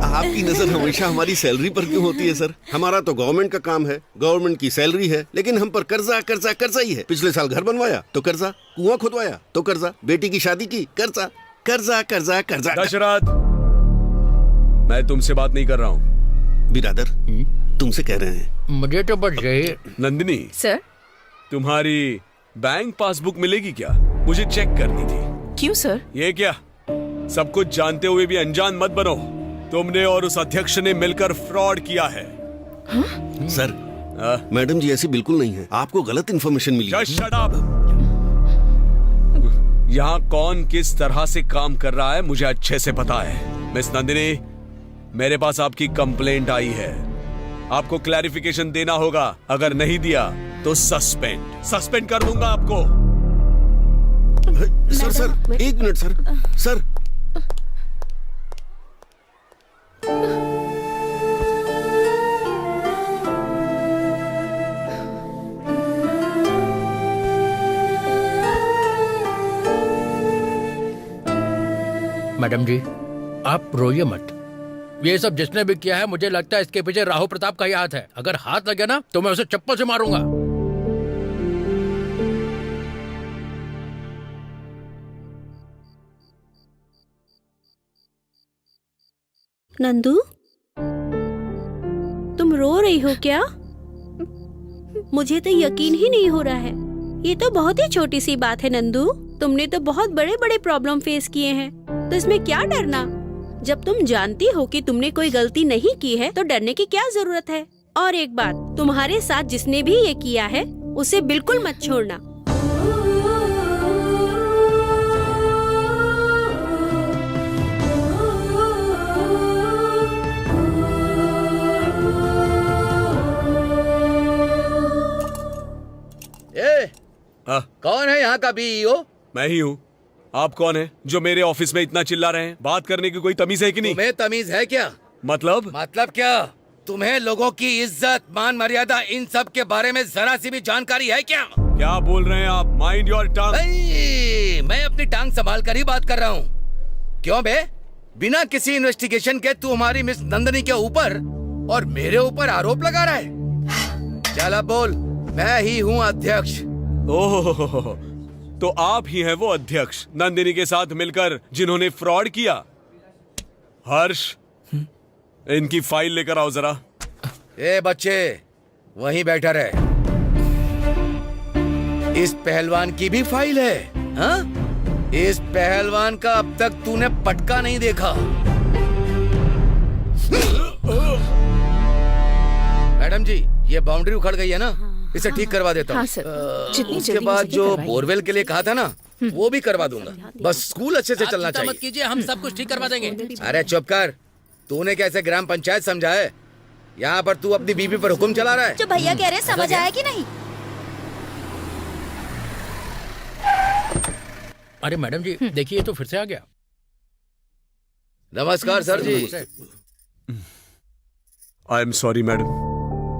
आपकी नजर हमेशा हमारी सैलरी पर क्यों होती है सर? हमारा तो गवर्नमेंट का काम है, गवर्नमेंट की सैलरी है, लेकिन हम पर कर्जा कर्जा कर्जा ही है। पिछले साल घर बनवाया तो कर्जा, कुआं खुदवाया तो कर्जा, बेटी की शादी की कर्जा, कर्जा कर्जा कर्जा। दशरथ, मैं तुमसे बात नहीं कर रहा हूँ। बिरादर, तुमसे कह रहे हैं। मुझे तो बस यही। नंदिनी सर। तुम्हारी बैंक पासबुक मिलेगी क्या? मुझे चेक करनी थी। क्यों सर? ये क्या, सब कुछ जानते हुए भी अनजान मत बनो। तुमने और उस अध्यक्ष ने मिलकर फ्रॉड किया है। हाँ? सर, मैडम जी ऐसी बिल्कुल नहीं है, आपको गलत इन्फॉर्मेशन मिली। Just shut up! यहाँ कौन किस तरह से काम कर रहा है मुझे अच्छे से पता है। मिस नंदिनी, मेरे पास आपकी कंप्लेंट आई है, आपको क्लैरिफिकेशन देना होगा। अगर नहीं दिया तो सस्पेंड कर दूंगा आपको। Sir sir, 1 minute sir. Sir madam ji, आप रोइए मत। ये सब जिसने भी किया है, मुझे लगता है इसके पीछे राहु प्रताप का ही हाथ है। अगर हाथ लगे ना तो मैं उसे चप्पल से मारूंगा। नंदू, तुम रो रही हो क्या? मुझे तो यकीन ही नहीं हो रहा है। ये तो बहुत ही छोटी सी बात है नंदू। तुमने तो बहुत बड़े बड़े प्रॉब्लम फेस किए हैं, तो इसमें क्या डरना? जब तुम जानती हो कि तुमने कोई गलती नहीं की है तो डरने की क्या जरूरत है? और एक बात, तुम्हारे साथ जिसने भी ये किया है उसे बिल्कुल मत छोड़ना। कौन है यहाँ का बीईओ? मैं ही हूँ। आप कौन है जो मेरे ऑफिस में इतना चिल्ला रहे हैं? बात करने की कोई तमीज है कि नहीं? तुम्हें तमीज है क्या? मतलब क्या? तुम्हें लोगों की इज्जत, मान मर्यादा, इन सब के बारे में जरा सी भी जानकारी है क्या? क्या बोल रहे हैं आप? Mind your tongue. मैं अपनी टांग संभाल कर ही बात कर रहा हूँ। क्यों बे? बिना किसी इन्वेस्टिगेशन के तू हमारी मिस नंदिनी के ऊपर और मेरे ऊपर आरोप लगा रहा है। चल अब बोल। मैं ही हूँ अध्यक्ष। ओह, तो आप ही हैं वो अध्यक्ष नंदिनी के साथ मिलकर जिन्होंने फ्रॉड किया। हर्ष, इनकी फाइल लेकर आओ जरा। ए बच्चे, वहीं बैठा रहे। इस पहलवान की भी फाइल है? हाँ? इस पहलवान का अब तक तूने पटका नहीं देखा। मैडम जी, ये बाउंड्री उखड़ गई है ना, इसे ठीक करवा देता हूँ। हाँ सर, जितनी उसके जल्दी बाद हो सके जो करवाइए। बोरवेल के लिए कहा था ना, वो भी करवा दूंगा। बस स्कूल अच्छे से चलना मत चाहिए। कीजिए, हम सब कुछ ठीक करवा देंगे। अरे चुप कर। तूने कैसे ग्राम पंचायत समझा है? यहाँ पर तू अपनी बीवी पर हुक्म चला रहा है। जो भैया कह रहे हैं समझ आया कि नहीं? अरे मैडम जी, देखिए तो फिर से आ गया। नमस्कार sir ji. I am sorry madam,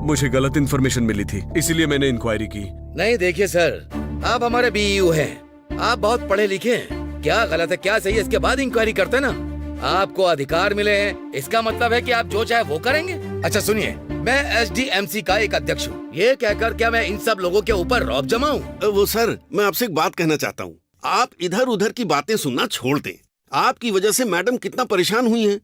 मुझे गलत इन्फॉर्मेशन मिली थी, इसीलिए मैंने इंक्वायरी की। नहीं देखिए सर, आप हमारे बीईओ हैं, आप बहुत पढ़े लिखे हैं। क्या गलत है क्या सही है इसके बाद इंक्वायरी करते हैं ना। आपको अधिकार मिले हैं, इसका मतलब है कि आप जो चाहे वो करेंगे। अच्छा सुनिए, मैं एसडीएमसी का एक अध्यक्ष हूँ। ये कहकर क्या मैं इन सब लोगों के ऊपर रौब जमाऊं? वो सर, मैं आपसे एक बात कहना चाहता हूँ। आप इधर उधर की बातें सुनना छोड़ दें। आपकी वजह से मैडम कितना परेशान हुई हैं।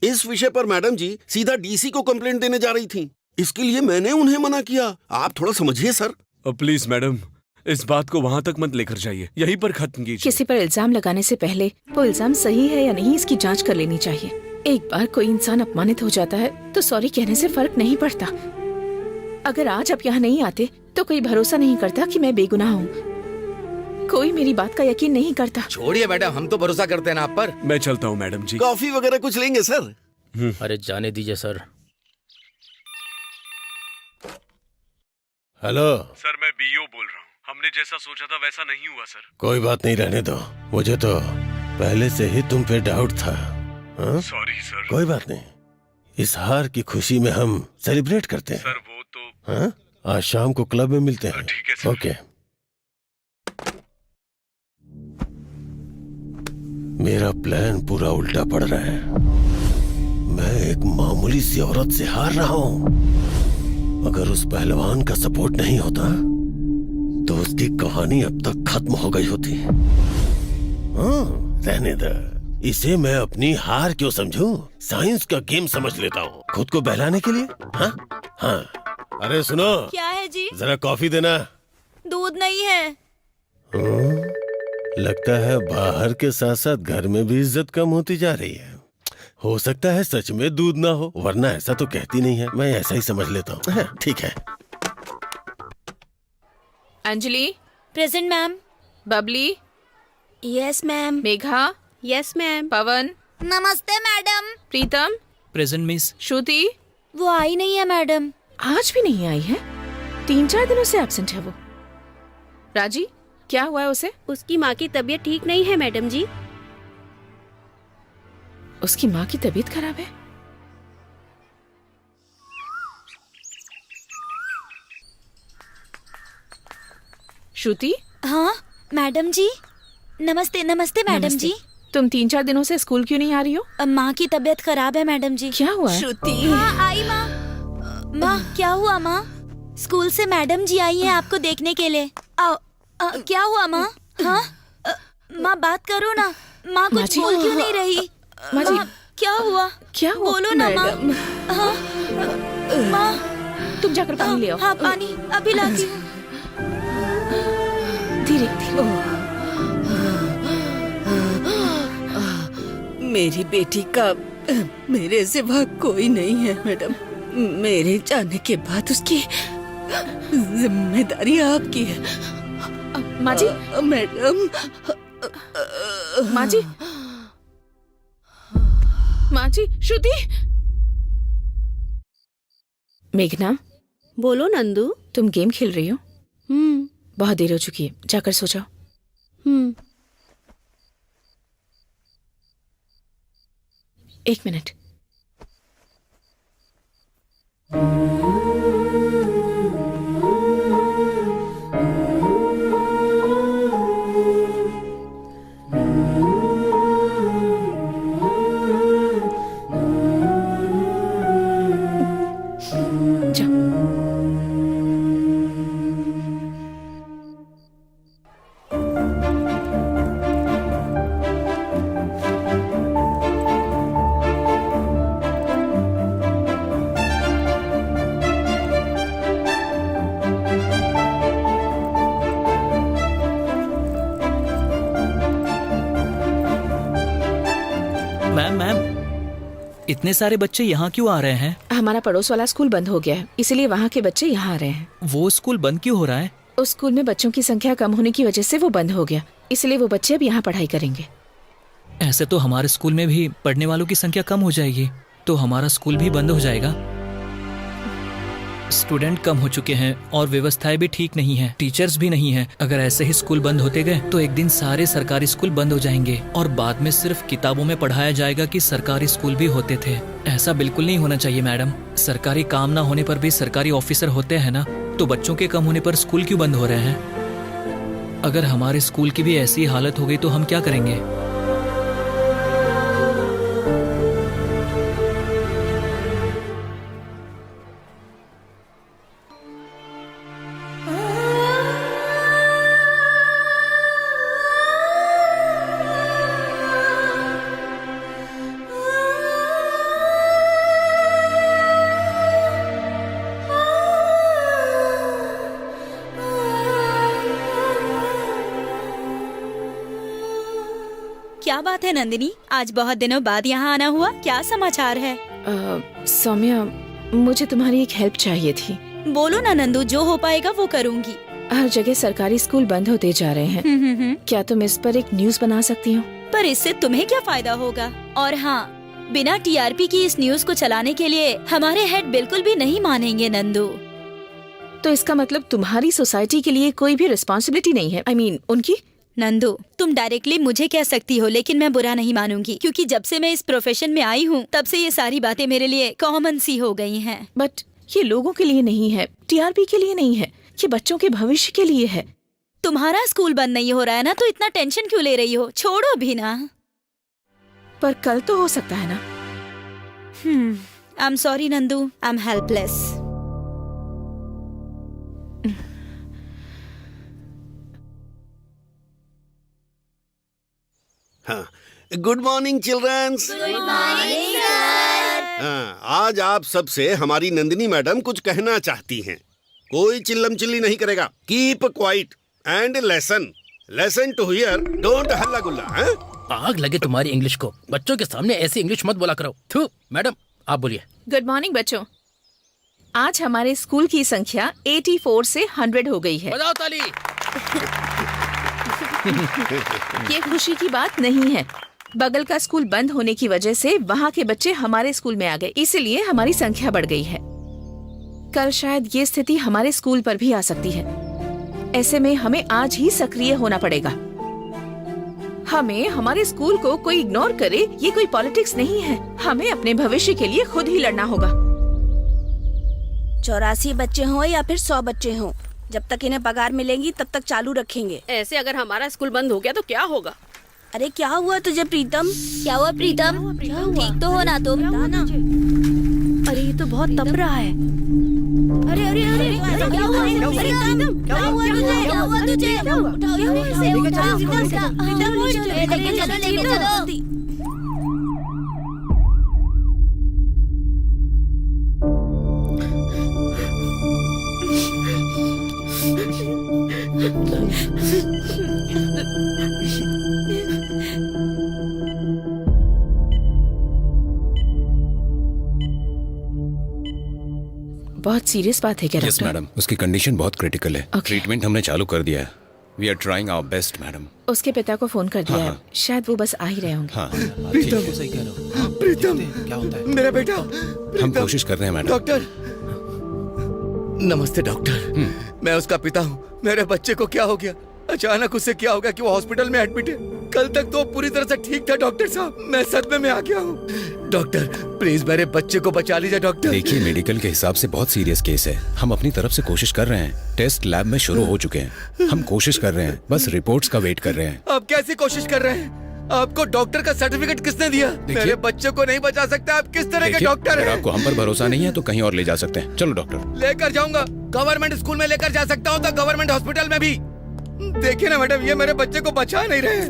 इस विषय पर मैडम जी सीधा डीसी को कंप्लेंट देने जा रही थी। इसके लिए मैंने उन्हें मना किया। आप थोड़ा समझिए सर। प्लीज मैडम, इस बात को वहाँ तक मत लेकर जाइए, यहीं पर खत्म कीजिए। किसी पर इल्जाम लगाने से पहले वो इल्जाम सही है या नहीं इसकी जांच कर लेनी चाहिए। एक बार कोई इंसान अपमानित हो जाता है तो सॉरी कहने से फर्क नहीं पड़ता। अगर आज आप यहाँ नहीं आते तो कोई भरोसा नहीं करता कि मैं बेगुनाह हूँ। कोई मेरी बात का यकीन नहीं करता। छोड़िए मैडम, हम तो भरोसा करते हैं ना आप पर। मैं चलता हूँ मैडम जी। कॉफी वगैरह कुछ लेंगे सर? अरे जाने दीजिए सर। हेलो सर, मैं बीओ बोल रहा हूँ। हमने जैसा सोचा था वैसा नहीं हुआ सर। कोई बात नहीं, रहने दो। मुझे तो पहले से ही तुम पे डाउट था। Sorry sir. कोई बात नहीं, इस हार की खुशी में हम सेलिब्रेट करते हैं। सर वो तो आज शाम को क्लब में मिलते हैं। ठीक है सर। ओके। मेरा प्लान पूरा उल्टा पड़ रहा है। मैं एक मामूली सी औरत से हार रहा हूँ। अगर उस पहलवान का सपोर्ट नहीं होता तो उसकी कहानी अब तक खत्म हो गई होती। रहने दे, इसे मैं अपनी हार क्यों समझूं? साइंस का गेम समझ लेता हूँ खुद को बहलाने के लिए। हाँ। अरे सुनो, क्या है जी? जरा कॉफी देना। दूध नहीं है। लगता है बाहर के साथ साथ घर में भी इज्जत कम होती जा रही है। हो सकता है सच में दूध ना हो, वरना ऐसा तो कहती नहीं है। मैं ऐसा ही समझ लेता हूँ। ठीक है। Anjali. Present ma'am. Babli. Yes ma'am. Megha. Yes ma'am. Pavan. नमस्ते madam. Pritam. Present miss. Shruti. वो आई नहीं है मैडम। आज भी नहीं आई है? 3-4 दिनों से एब्सेंट है वो। राजी, क्या हुआ है उसे? उसकी माँ की तबीयत ठीक नहीं है मैडम जी। उसकी माँ की तबीयत खराब है? श्रुति। हाँ मैडम जी। नमस्ते नमस्ते मैडम जी। तुम 3-4 दिनों से स्कूल क्यों नहीं आ रही हो? माँ की तबीयत खराब है मैडम जी। क्या हुआ है? श्रुति। हाँ आई माँ। माँ क्या हुआ माँ? स्कूल से मैडम जी आई हैं आपको देखने के लिए। क्या हुआ माँ? हाँ माँ बात करो ना। माँ कुछ बोल क्यों नहीं रही? माँ जी क्या हुआ? क्या हुआ? बोलो ना माँ। हाँ तुम जाकर पानी ले आओ। हाँ पानी अभी लाती हूँ। धीरे धीरे। मेरी बेटी का मेरे सिवा कोई नहीं है मैडम। मेरे जाने के बाद उसकी जिम्मेदारी आपकी है। माँ जी। मैडम। माँ जी। माँ जी। श्रुति। मेघना। बोलो नंदू। तुम गेम खेल रही हो? बहुत देर हो चुकी है, जाकर सो जाओ। 1 मिनट। मैम, इतने सारे बच्चे यहाँ क्यों आ रहे हैं? हमारा पड़ोस वाला स्कूल बंद हो गया है, इसलिए वहाँ के बच्चे यहाँ आ रहे हैं। वो स्कूल बंद क्यों हो रहा है? उस स्कूल में बच्चों की संख्या कम होने की वजह से वो बंद हो गया, इसलिए वो बच्चे अब यहाँ पढ़ाई करेंगे। ऐसे तो हमारे स्कूल में भी पढ़ने वालों की संख्या कम हो जाएगी, तो हमारा स्कूल भी बंद हो जाएगा। स्टूडेंट कम हो चुके हैं और व्यवस्थाएं भी ठीक नहीं है, टीचर्स भी नहीं है। अगर ऐसे ही स्कूल बंद होते गए तो एक दिन सारे सरकारी स्कूल बंद हो जाएंगे और बाद में सिर्फ किताबों में पढ़ाया जाएगा कि सरकारी स्कूल भी होते थे। ऐसा बिल्कुल नहीं होना चाहिए मैडम। सरकारी काम ना होने पर भी सरकारी ऑफिसर होते हैं ना, तो बच्चों के कम होने पर स्कूल क्यों बंद हो रहे हैं? अगर हमारे स्कूल की भी ऐसी हालत हो गई तो हम क्या करेंगे? क्या बात है नंदिनी, आज बहुत दिनों बाद यहाँ आना हुआ, क्या समाचार है? सौम्या, मुझे तुम्हारी एक हेल्प चाहिए थी। बोलो ना नंदू, जो हो पाएगा वो करूँगी। हर जगह सरकारी स्कूल बंद होते जा रहे हैं। क्या तुम इस पर एक न्यूज़ बना सकती हो? पर इससे तुम्हें क्या फायदा होगा? और हाँ, बिना टीआरपी की इस न्यूज़ को चलाने के लिए हमारे हेड बिल्कुल भी नहीं मानेंगे नंदू। तो इसका मतलब तुम्हारी सोसाइटी के लिए कोई भी रिस्पॉन्सिबिलिटी नहीं है? I mean, उनकी? नंदू, तुम डायरेक्टली मुझे कह सकती हो, लेकिन मैं बुरा नहीं मानूंगी, क्योंकि जब से मैं इस प्रोफेशन में आई हूँ तब से ये सारी बातें मेरे लिए कॉमन सी हो गई हैं। बट ये लोगों के लिए नहीं है, टीआरपी के लिए नहीं है, ये बच्चों के भविष्य के लिए है। तुम्हारा स्कूल बंद नहीं हो रहा है ना, तो इतना टेंशन क्यों ले रही हो? छोड़ो भी ना। पर कल तो हो सकता है ना। I am sorry Nandu, I am helpless. Good morning childrens. आज आप सबसे हमारी नंदिनी मैडम कुछ कहना चाहती हैं। कोई चिल्लम चिल्ली नहीं करेगा। Keep quiet and lesson to here, don't हल्ला गुल्ला। आग लगे तुम्हारी इंग्लिश को, बच्चों के सामने ऐसी इंग्लिश मत बोला करो। थू, मैडम आप बोलिए। गुड मॉर्निंग बच्चों, आज हमारे स्कूल की संख्या 84 से 100 हो गई है। बजाओ ताली। ये खुशी की बात नहीं है। बगल का स्कूल बंद होने की वजह से वहाँ के बच्चे हमारे स्कूल में आ गए, इसीलिए हमारी संख्या बढ़ गई है। कल शायद ये स्थिति हमारे स्कूल पर भी आ सकती है। ऐसे में हमें आज ही सक्रिय होना पड़ेगा। हमें हमारे स्कूल को कोई इग्नोर करे, ये कोई पॉलिटिक्स नहीं है। हमें अपने भविष्य के लिए खुद ही लड़ना होगा। 84 बच्चे हों या फिर 100 बच्चे हों, जब तक इन्हें पगार मिलेंगी तब तक चालू रखेंगे। ऐसे अगर हमारा स्कूल बंद हो गया तो क्या होगा? अरे क्या हुआ तुझे प्रीतम? क्या हुआ प्रीतम? ठीक तो हो ना तुम? अरे ये तो बहुत तप रहा है। अरे अरे अरे क्या हुआ? प्रीतम क्या हुआ तुझे? क्या हुआ तुझे? उठाओ इसे, उठाओ प्रीतम, लेके चलो। बहुत सीरियस बात है क्या यस मैडम, उसकी कंडीशन बहुत क्रिटिकल है। ट्रीटमेंट हमने चालू कर दिया है। We are trying our best madam. उसके पिता को फोन कर दिया है, शायद वो बस आ ही रहे होंगे। हाँ प्रीतम, सही कह रहे हो। प्रीतम क्या होता है? मेरा बेटा। हम कोशिश कर रहे हैं मैडम। डॉक्टर नमस्ते डॉक्टर, मैं उसका पिता हूँ। मेरे बच्चे को क्या हो गया? अचानक उससे क्या हो गया कि वो हॉस्पिटल में एडमिट है? कल तक तो पूरी तरह से ठीक था डॉक्टर साहब, मैं सदमे में आ गया हूँ। डॉक्टर प्लीज मेरे बच्चे को बचा लीजिए डॉक्टर। देखिए, मेडिकल के हिसाब से बहुत सीरियस केस है। हम अपनी तरफ से कोशिश कर रहे हैं। टेस्ट लैब में शुरू हो चुके हैं। हम कोशिश कर रहे हैं, बस रिपोर्ट्स का वेट कर रहे हैं। आप कैसी कोशिश कर रहे हैं? आपको डॉक्टर का सर्टिफिकेट किसने दिया? मेरे बच्चे को नहीं बचा सकते। आप किस तरह के डॉक्टर हैं? आपको हम पर भरोसा नहीं है तो कहीं और ले जा सकते हैं। चलो डॉक्टर। लेकर जाऊंगा, गवर्नमेंट स्कूल में लेकर जा सकता हूँ तो गवर्नमेंट हॉस्पिटल में भी। देखिए ना मैडम, ये मेरे बच्चे को बचा नहीं रहे।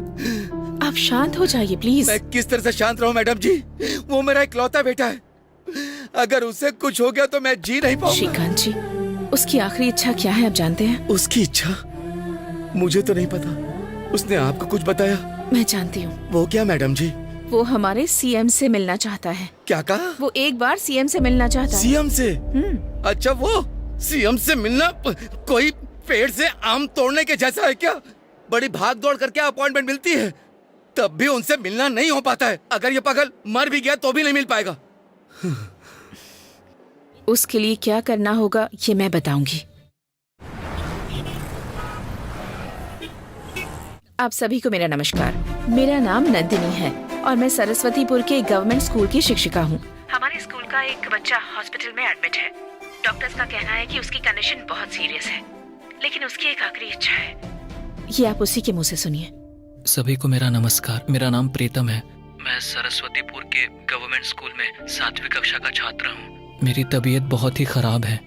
आप शांत हो जाइए प्लीज। मैं किस तरह से शांत रहूं मैडम जी? वो मेरा इकलौता बेटा है। अगर उससे कुछ हो गया तो मैं जी नहीं पाऊंगा। श्रीकांत जी, उसकी आखिरी इच्छा क्या है आप जानते हैं? उसकी इच्छा मुझे तो नहीं पता। उसने आपको कुछ बताया? मैं जानती हूँ। वो क्या मैडम जी? वो हमारे सीएम से मिलना चाहता है। क्या कहा? वो एक बार सीएम से मिलना चाहता है। सीएम से? अच्छा, वो सीएम से मिलना कोई पेड़ से आम तोड़ने के जैसा है क्या? बड़ी भाग दौड़ करके अपॉइंटमेंट मिलती है, तब भी उनसे मिलना नहीं हो पाता है। अगर ये पागल मर भी गया तो भी नहीं मिल पाएगा। उसके लिए क्या करना होगा ये मैं बताऊंगी। आप सभी को मेरा नमस्कार। मेरा नाम नंदिनी है और मैं सरस्वतीपुर के गवर्नमेंट स्कूल की शिक्षिका हूँ। हमारे स्कूल का एक बच्चा हॉस्पिटल में एडमिट है। डॉक्टर्स का कहना है कि उसकी कंडीशन बहुत सीरियस है, लेकिन उसकी एक आखिरी इच्छा है। ये आप उसी के मुंह से सुनिए। सभी को मेरा नमस्कार। मेरा नाम प्रीतम है। मैं सरस्वतीपुर के गवर्नमेंट स्कूल में 7वीं कक्षा का छात्र हूँ। मेरी तबीयत बहुत ही खराब है।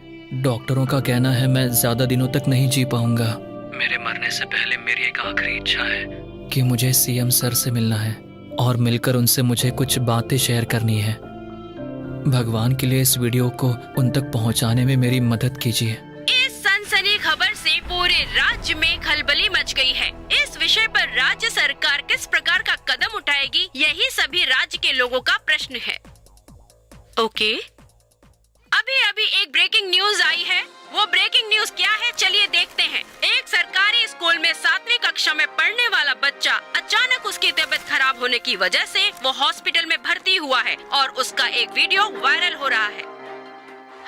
डॉक्टरों का कहना है मैं ज्यादा दिनों तक नहीं जी पाऊंगा। मेरे मरने से पहले मेरी एक आखिरी इच्छा है कि मुझे सीएम सर से मिलना है और मिलकर उनसे मुझे कुछ बातें शेयर करनी है। भगवान के लिए इस वीडियो को उन तक पहुंचाने में मेरी मदद कीजिए। इस सनसनी खबर से पूरे राज्य में खलबली मच गई है। इस विषय पर राज्य सरकार किस प्रकार का कदम उठाएगी, यही सभी राज्य के लोगों का प्रश्न है। ओके, अभी अभी एक ब्रेकिंग न्यूज आई है। वो ब्रेकिंग न्यूज क्या है, चलिए देखते हैं। एक सरकारी स्कूल में 7वीं कक्षा में पढ़ने वाला बच्चा अचानक उसकी तबीयत खराब होने की वजह से वो हॉस्पिटल में भर्ती हुआ है और उसका एक वीडियो वायरल हो रहा है।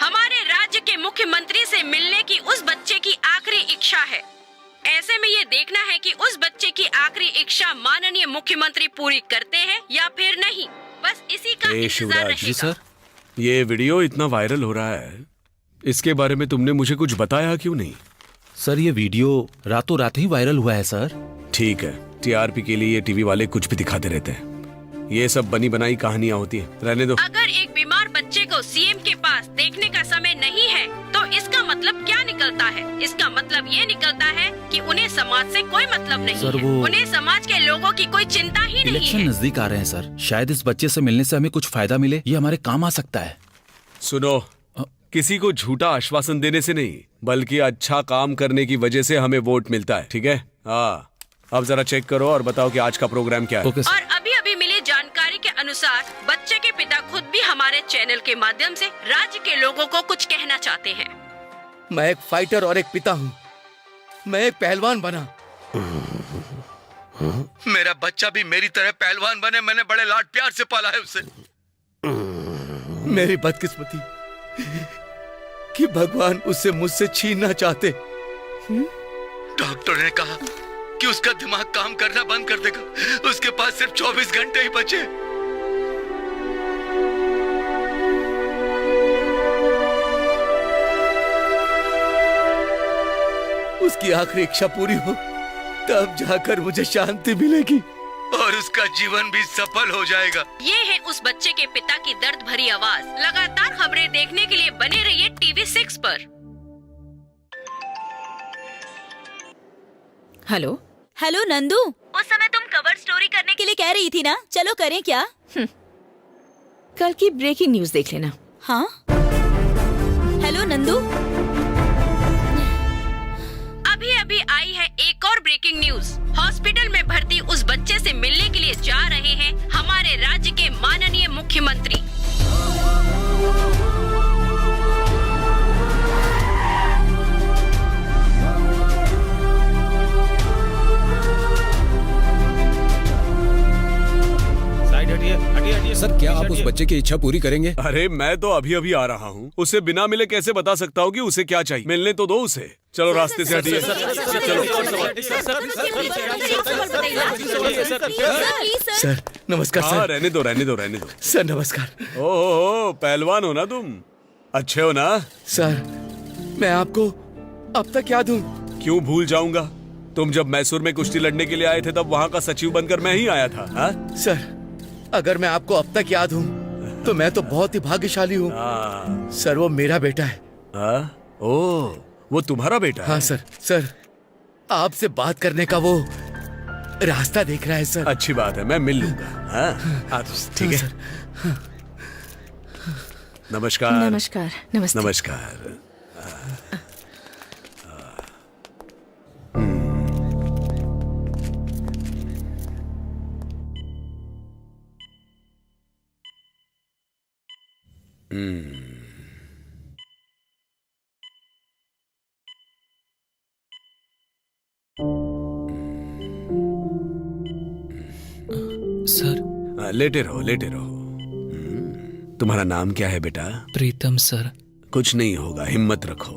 हमारे राज्य के मुख्यमंत्री से मिलने की उस बच्चे की आखिरी इच्छा है। ऐसे में ये देखना है कि उस बच्चे की आखिरी इच्छा माननीय मुख्यमंत्री पूरी करते हैं या फिर नहीं। बस इसी का इंतजार रहेगा। सर, ये वीडियो इतना वायरल हो रहा है, इसके बारे में तुमने मुझे कुछ बताया क्यों नहीं? सर ये वीडियो रातों रात ही वायरल हुआ है सर। ठीक है, टीआरपी के लिए ये टीवी वाले कुछ भी दिखाते रहते हैं। ये सब बनी बनाई कहानियां होती है, रहने दो। अगर एक बीमार बच्चे को सीएम के पास देखने का समय नहीं है तो इसका मतलब क्या निकलता है? इसका मतलब ये निकलता है कि उन्हें समाज से कोई मतलब नहीं सर, है। उन्हें समाज के लोगों की कोई चिंता ही नहीं इलेक्शन है। नजदीक आ रहे हैं सर, शायद इस बच्चे से मिलने से हमें कुछ फायदा मिले, ये हमारे काम आ सकता है। सुनो, किसी को झूठा आश्वासन देने से नहीं, बल्कि अच्छा काम करने की वजह से हमें वोट मिलता है, ठीक है? हाँ, अब जरा चेक करो और बताओ कि आज का प्रोग्राम क्या है। और अभी अभी मिली जानकारी के अनुसार बच्चे के पिता खुद भी हमारे चैनल के माध्यम से राज्य के लोगों को कुछ कहना चाहते हैं। मैं एक फाइटर और एक पिता हूँ। मैं एक पहलवान बना, मेरा बच्चा भी मेरी तरह पहलवान बने। मैंने बड़े लाड प्यार से पाला है उसे। मेरी बदकिस्मती कि भगवान उसे मुझसे छीनना चाहते। डॉक्टर ने कहा कि उसका दिमाग काम करना बंद कर देगा। उसके पास सिर्फ 24 घंटे ही बचे। उसकी आखिरी इच्छा पूरी हो तब जाकर मुझे शांति मिलेगी और उसका जीवन भी सफल हो जाएगा। ये है उस बच्चे के पिता की दर्द भरी आवाज। लगातार खबरें देखने के लिए बने रहिए टीवी 6 पर। हेलो हेलो नंदू, उस समय तुम कवर स्टोरी करने के लिए कह रही थी ना, चलो करें क्या? कल की ब्रेकिंग न्यूज देख लेना। हाँ, हेलो नंदू, अभी अभी आई है एक और ब्रेकिंग न्यूज। हॉस्पिटल में भर्ती उस बच्चे से मिलने के लिए जा रहे हैं हमारे राज्य के माननीय मुख्यमंत्री। सर, क्या आप उस बच्चे की इच्छा पूरी करेंगे? अरे मैं तो अभी अभी आ रहा हूँ, उसे बिना मिले कैसे बता सकता हूँ कि उसे क्या चाहिए? मिलने तो दो उसे। चलो रास्ते से हटिए। सर नमस्कार। हाँ, रहने दो रहने दो रहने दो। सर नमस्कार। ओहो, पहलवान हो ना तुम? अच्छे हो ना? सर मैं आपको अब तक याद हूँ। क्यों भूल जाऊंगा? तुम जब मैसूर में कुश्ती लड़ने के लिए आए थे तब वहाँ का सचिव बनकर मैं ही आया था। हा? सर अगर मैं आपको अब तक याद हूँ तो मैं तो बहुत ही भाग्यशाली हूँ। सर वो मेरा बेटा है। ओह, वो तुम्हारा बेटा है? हाँ सर। सर आपसे बात करने का वो रास्ता देख रहा है सर। अच्छी बात है, मैं मिल लूंगा। ठीक है। नमस्कार। नमस्कार। नमस्ते। नमस्कार। सर लेटे रहो लेटे रहो। तुम्हारा नाम क्या है बेटा? प्रीतम सर। कुछ नहीं होगा, हिम्मत रखो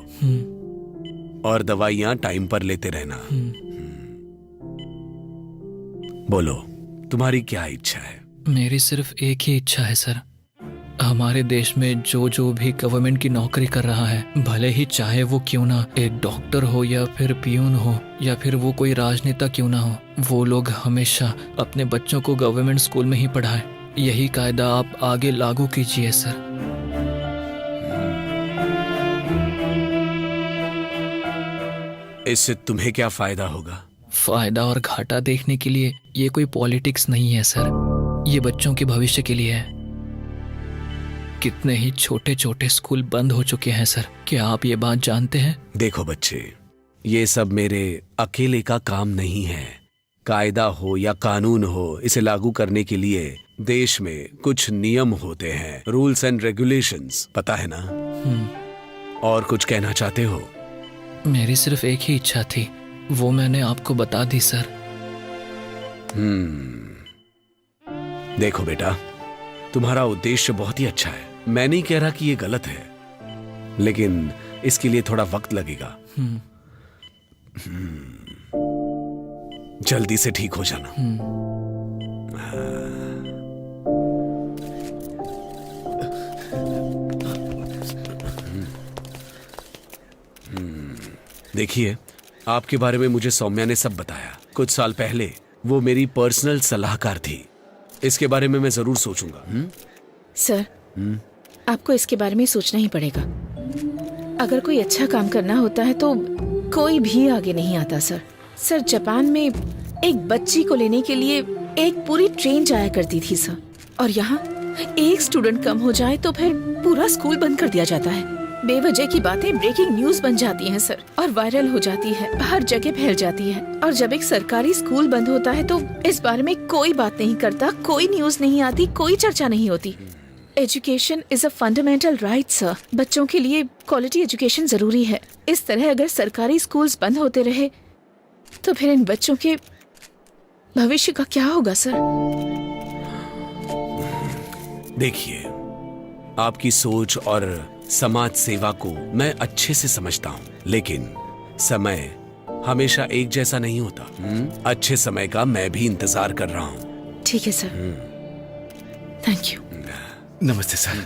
और दवाइयाँ टाइम पर लेते रहना। बोलो, तुम्हारी क्या इच्छा है? मेरी सिर्फ एक ही इच्छा है सर। हमारे देश में जो भी गवर्नमेंट की नौकरी कर रहा है, भले ही चाहे वो क्यों ना एक डॉक्टर हो या फिर पियून हो या फिर वो कोई राजनेता क्यों ना हो, वो लोग हमेशा अपने बच्चों को गवर्नमेंट स्कूल में ही पढ़ाएं। यही कायदा आप आगे लागू कीजिए सर। इससे तुम्हें क्या फायदा होगा? फायदा और घाटा देखने के लिए ये कोई पॉलिटिक्स नहीं है सर, ये बच्चों के भविष्य के लिए है। कितने ही छोटे छोटे स्कूल बंद हो चुके हैं सर, क्या आप ये बात जानते हैं? देखो बच्चे, ये सब मेरे अकेले का काम नहीं है। कायदा हो या कानून हो, इसे लागू करने के लिए देश में कुछ नियम होते हैं, रूल्स एंड रेगुलेशंस, पता है ना? और कुछ कहना चाहते हो? मेरी सिर्फ एक ही इच्छा थी, वो मैंने आपको बता दी सर। देखो बेटा, तुम्हारा उद्देश्य बहुत ही अच्छा है। मैं नहीं कह रहा कि ये गलत है, लेकिन इसके लिए थोड़ा वक्त लगेगा। जल्दी से ठीक हो जाना। देखिए, आपके बारे में मुझे सौम्या ने सब बताया। कुछ साल पहले वो मेरी पर्सनल सलाहकार थी। इसके बारे में मैं जरूर सोचूंगा। सर, आपको इसके बारे में सोचना ही पड़ेगा। अगर कोई अच्छा काम करना होता है तो कोई भी आगे नहीं आता सर। सर, जापान में एक बच्ची को लेने के लिए एक पूरी ट्रेन जाया करती थी सर, और यहाँ एक स्टूडेंट कम हो जाए तो फिर पूरा स्कूल बंद कर दिया जाता है। बेवजह की बातें ब्रेकिंग न्यूज बन जाती हैं सर, और वायरल हो जाती है, हर जगह फैल जाती है। और जब एक सरकारी स्कूल बंद होता है तो इस बारे में कोई बात नहीं करता, कोई न्यूज नहीं आती, कोई चर्चा नहीं होती। Education is a fundamental right sir. बच्चों के लिए क्वालिटी एजुकेशन जरूरी है। इस तरह अगर सरकारी स्कूल्स बंद होते रहे तो फिर इन बच्चों के भविष्य का क्या होगा सर? देखिए, आपकी सोच और समाज सेवा को मैं अच्छे से समझता हूँ, लेकिन समय हमेशा एक जैसा नहीं होता। अच्छे समय का मैं भी इंतजार कर रहा हूँ। ठीक है सर, थैंक यू। नमस्ते सर।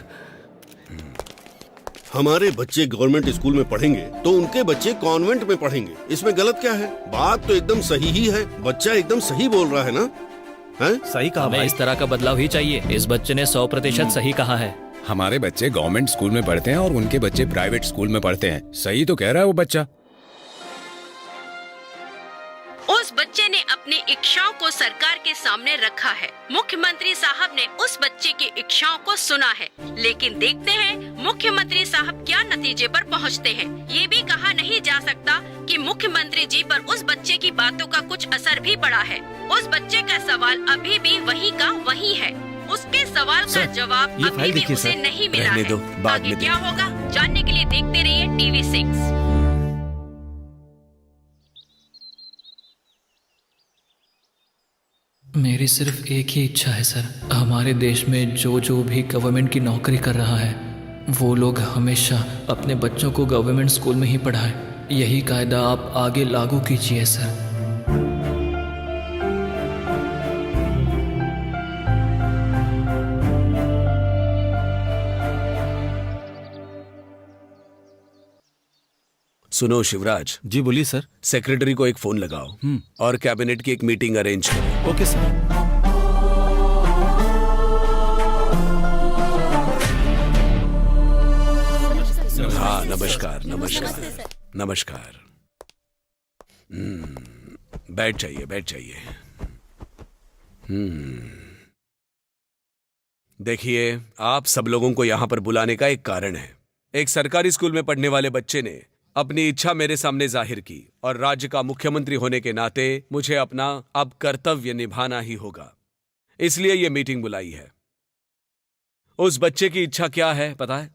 हमारे बच्चे गवर्नमेंट स्कूल में पढ़ेंगे तो उनके बच्चे कॉन्वेंट में पढ़ेंगे, इसमें गलत क्या है? बात तो एकदम सही ही है। बच्चा एकदम सही बोल रहा है ना? है? सही कहा भाई। इस तरह का बदलाव ही चाहिए। इस बच्चे ने 100% सही कहा है। हमारे बच्चे गवर्नमेंट स्कूल में पढ़ते हैं और उनके बच्चे प्राइवेट स्कूल में पढ़ते हैं। सही तो कह रहा है वो बच्चा। उस बच्चे ने अपनी इच्छाओं को सरकार के सामने रखा है। मुख्यमंत्री साहब ने उस बच्चे की इच्छाओं को सुना है, लेकिन देखते हैं मुख्यमंत्री साहब क्या नतीजे पर पहुंचते हैं। ये भी कहा नहीं जा सकता कि मुख्यमंत्री जी पर उस बच्चे की बातों का कुछ असर भी पड़ा है। उस बच्चे का सवाल अभी भी वही का वही है। उसके सवाल का जवाब अभी भी उसे नहीं मिला है। आगे क्या होगा जानने के लिए देखते रहिए टीवी 6। मेरी सिर्फ एक ही इच्छा है सर। हमारे देश में जो भी गवर्नमेंट की नौकरी कर रहा है, वो लोग हमेशा अपने बच्चों को गवर्नमेंट स्कूल में ही पढ़ाएं। यही कायदा आप आगे लागू कीजिए सर। सुनो शिवराज। जी बोलिए सर। सेक्रेटरी को एक फोन लगाओ और कैबिनेट की एक मीटिंग अरेंज करो। Okay sir. हाँ, नमस्कार नमस्कार नमस्कार। बैठ जाइए बैठ जाइए। देखिए, आप सब लोगों को यहाँ पर बुलाने का एक कारण है। एक सरकारी स्कूल में पढ़ने वाले बच्चे ने अपनी इच्छा मेरे सामने जाहिर की, और राज्य का मुख्यमंत्री होने के नाते मुझे अपना अब कर्तव्य निभाना ही होगा। इसलिए ये मीटिंग बुलाई है। उस बच्चे की इच्छा क्या है पता है?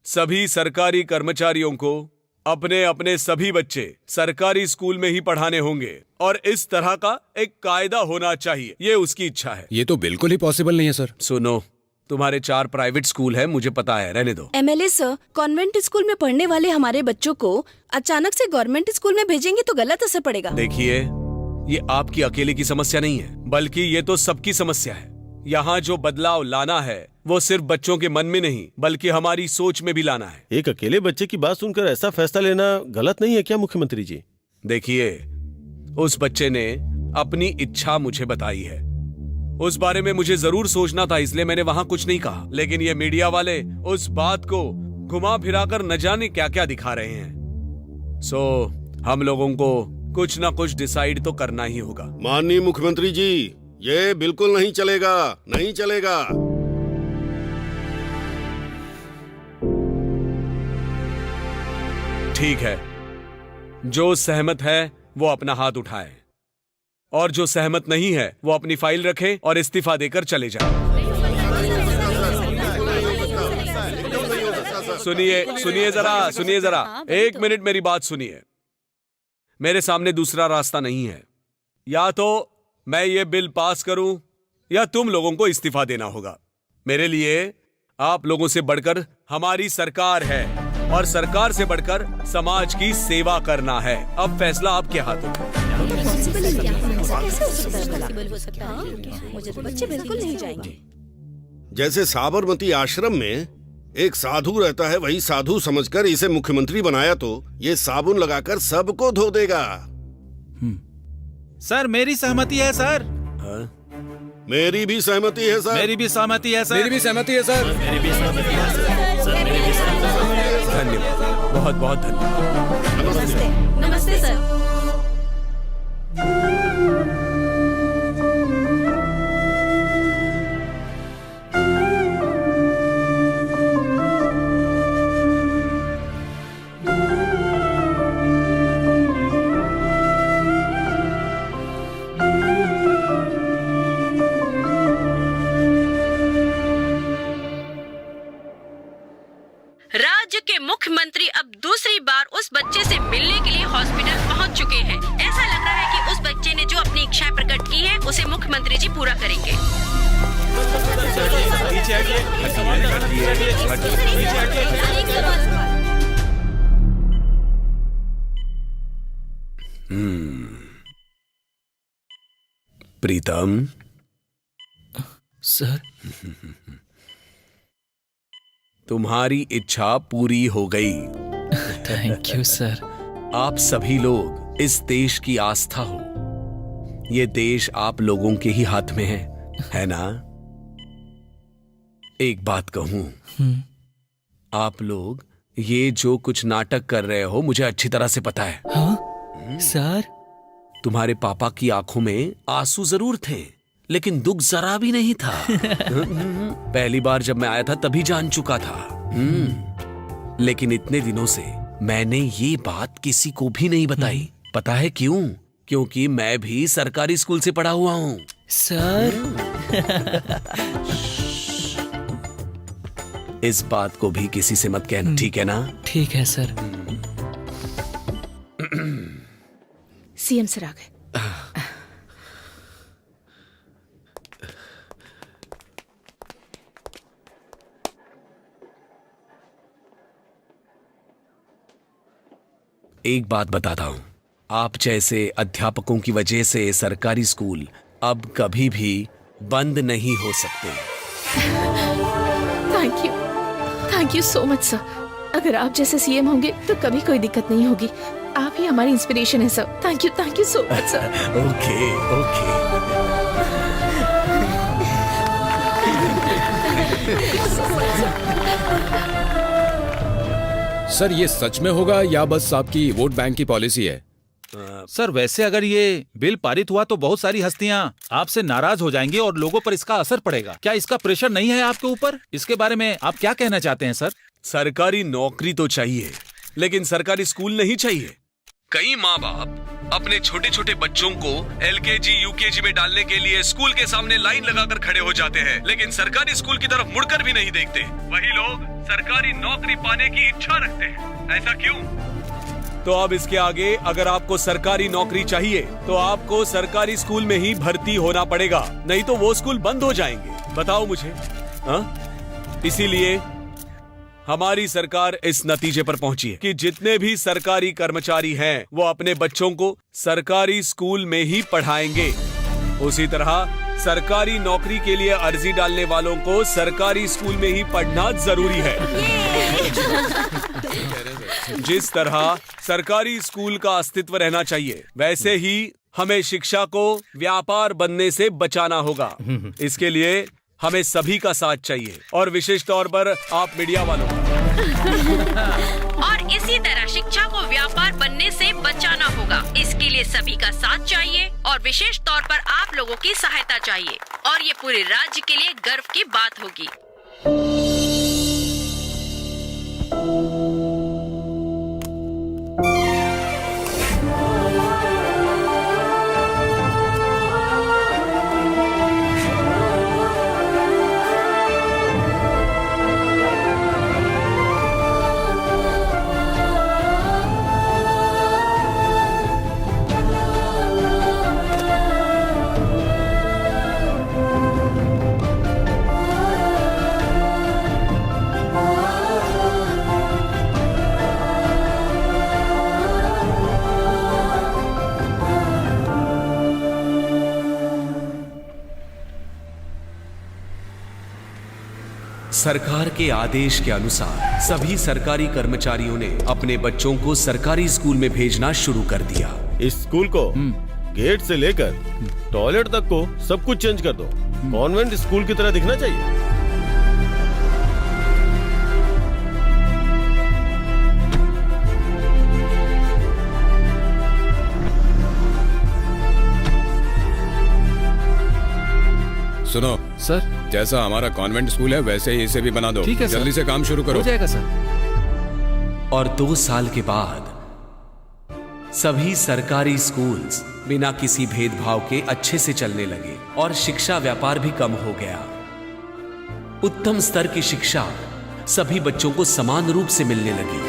सभी सरकारी कर्मचारियों को अपने अपने सभी बच्चे सरकारी स्कूल में ही पढ़ाने होंगे, और इस तरह का एक कायदा होना चाहिए। ये उसकी इच्छा है। ये तो बिल्कुल ही पॉसिबल नहीं है सर। सुनो, तुम्हारे 4 प्राइवेट स्कूल है, मुझे पता है, रहने दो। MLA सर, कॉन्वेंट स्कूल में पढ़ने वाले हमारे बच्चों को अचानक से गवर्नमेंट स्कूल में भेजेंगे तो गलत असर पड़ेगा। देखिए, ये आपकी अकेले की समस्या नहीं है, बल्कि ये तो सबकी समस्या है। यहाँ जो बदलाव लाना है वो सिर्फ बच्चों के मन में नहीं, बल्कि हमारी सोच में भी लाना है। एक अकेले बच्चे की बात सुनकर ऐसा फैसला लेना गलत नहीं है क्या मुख्यमंत्री जी? देखिए, उस बच्चे ने अपनी इच्छा मुझे बताई है। उस बारे में मुझे जरूर सोचना था, इसलिए मैंने वहां कुछ नहीं कहा। लेकिन ये मीडिया वाले उस बात को घुमा फिराकर न जाने क्या क्या दिखा रहे हैं। सो हम लोगों को कुछ ना कुछ डिसाइड तो करना ही होगा। माननीय मुख्यमंत्री जी, ये बिल्कुल नहीं चलेगा, नहीं चलेगा। ठीक है, जो सहमत है वो अपना हाथ उठाए। और जो सहमत नहीं है वो अपनी फाइल रखे और इस्तीफा देकर चले जाए। सुनिए जरा, 1 मिनट मेरी बात सुनिए। मेरे सामने दूसरा रास्ता नहीं है, या तो मैं ये बिल पास करूं या तुम लोगों को इस्तीफा देना होगा। मेरे लिए आप लोगों से बढ़कर हमारी सरकार है और सरकार से बढ़कर समाज की सेवा करना है। अब फैसला आपके हाथों में। बच्चे बिल्कुल नहीं जाएंगे। जैसे साबरमती आश्रम में एक साधु रहता है, वही साधु समझकर इसे मुख्यमंत्री बनाया तो ये साबुन लगाकर सबको धो देगा। सर मेरी सहमति है सर। मेरी भी सहमति है सर। मेरी भी सहमति है सर। मेरी भी सहमति है सर। मेरी भी सहमति है सर। धन्यवाद, बहुत बहुत धन्यवाद। नमस्ते। नमस्ते सर। राज्य के मुख्यमंत्री अब दूसरी बार उस बच्चे से मिलने के लिए हॉस्पिटल पहुंच चुके हैं। ऐसा लग रहा है कि उस बच्चे ने जो अपनी इच्छाएं प्रकट की है उसे मुख्यमंत्री जी पूरा करेंगे। प्रीतम सर, तुम्हारी इच्छा पूरी हो गई। Thank you sir. आप सभी लोग इस देश की आस्था हो। ये देश आप लोगों के ही हाथ में है ना? एक बात कहूं, आप लोग ये जो कुछ नाटक कर रहे हो मुझे अच्छी तरह से पता है। हाँ सर, तुम्हारे पापा की आंखों में आंसू जरूर थे लेकिन दुख जरा भी नहीं था। पहली बार जब मैं आया था तभी जान चुका था। लेकिन इतने दिनों से मैंने ये बात किसी को भी नहीं बताई। पता है क्यों? क्योंकि मैं भी सरकारी स्कूल से पढ़ा हुआ हूँ। सर इस बात को भी किसी से मत कहना, ठीक है ना? ठीक है सर। सीएम सर आ गए। एक बात बताता हूं, आप जैसे अध्यापकों की वजह से सरकारी स्कूल अब कभी भी बंद नहीं हो सकते। Thank you so much sir. अगर आप जैसे सीएम होंगे तो कभी कोई दिक्कत नहीं होगी। आप ही हमारी इंस्पिरेशन है sir. Thank you so much sir. Okay. Sir ये सच में होगा या बस आपकी वोट बैंक की पॉलिसी है? सर वैसे अगर ये बिल पारित हुआ तो बहुत सारी हस्तियां आपसे नाराज हो जाएंगी और लोगों पर इसका असर पड़ेगा। क्या इसका प्रेशर नहीं है आपके ऊपर? इसके बारे में आप क्या कहना चाहते हैं सर? सरकारी नौकरी तो चाहिए लेकिन सरकारी स्कूल नहीं चाहिए। कई माँ बाप अपने छोटे छोटे बच्चों को LKG UKG में डालने के लिए स्कूल के सामने लाइन लगाकर खड़े हो जाते हैं लेकिन सरकारी स्कूल की तरफ मुड़कर भी नहीं देखते। वही लोग सरकारी नौकरी पाने की इच्छा रखते हैं। ऐसा क्यों? तो अब इसके आगे अगर आपको सरकारी नौकरी चाहिए तो आपको सरकारी स्कूल में ही भर्ती होना पड़ेगा, नहीं तो वो स्कूल बंद हो जाएंगे। बताओ मुझे। इसीलिए हमारी सरकार इस नतीजे पर पहुंची है कि जितने भी सरकारी कर्मचारी हैं वो अपने बच्चों को सरकारी स्कूल में ही पढ़ाएंगे। उसी तरह सरकारी नौकरी के लिए अर्जी डालने वालों को सरकारी स्कूल में ही पढ़ना जरूरी है। जिस तरह सरकारी स्कूल का अस्तित्व रहना चाहिए वैसे ही हमें शिक्षा को व्यापार बनने से बचाना होगा। इसके लिए हमें सभी का साथ चाहिए और विशेष तौर पर आप मीडिया वालों का। और इसी तरह शिक्षा को व्यापार बनने से बचाना होगा। इसके लिए सभी का साथ चाहिए और विशेष तौर पर आप लोगों की सहायता चाहिए और ये पूरे राज्य के लिए गर्व की बात होगी। सरकार के आदेश के अनुसार सभी सरकारी कर्मचारियों ने अपने बच्चों को सरकारी स्कूल में भेजना शुरू कर दिया। इस स्कूल को गेट से लेकर टॉयलेट तक को सब कुछ चेंज कर दो। कॉन्वेंट स्कूल की तरह दिखना चाहिए। सुनो सर, जैसा हमारा कॉन्वेंट स्कूल है वैसे ही इसे भी बना दो। ठीक है सर। जल्दी से काम शुरू करो। हो जाएगा सर। और 2 साल के बाद सभी सरकारी स्कूल्स बिना किसी भेदभाव के अच्छे से चलने लगे और शिक्षा व्यापार भी कम हो गया। उत्तम स्तर की शिक्षा सभी बच्चों को समान रूप से मिलने लगी।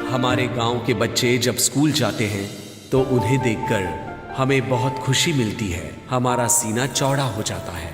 हमारे गांव के बच्चे जब स्कूल जाते हैं तो उन्हें देखकर हमें बहुत खुशी मिलती है। हमारा सीना चौड़ा हो जाता है।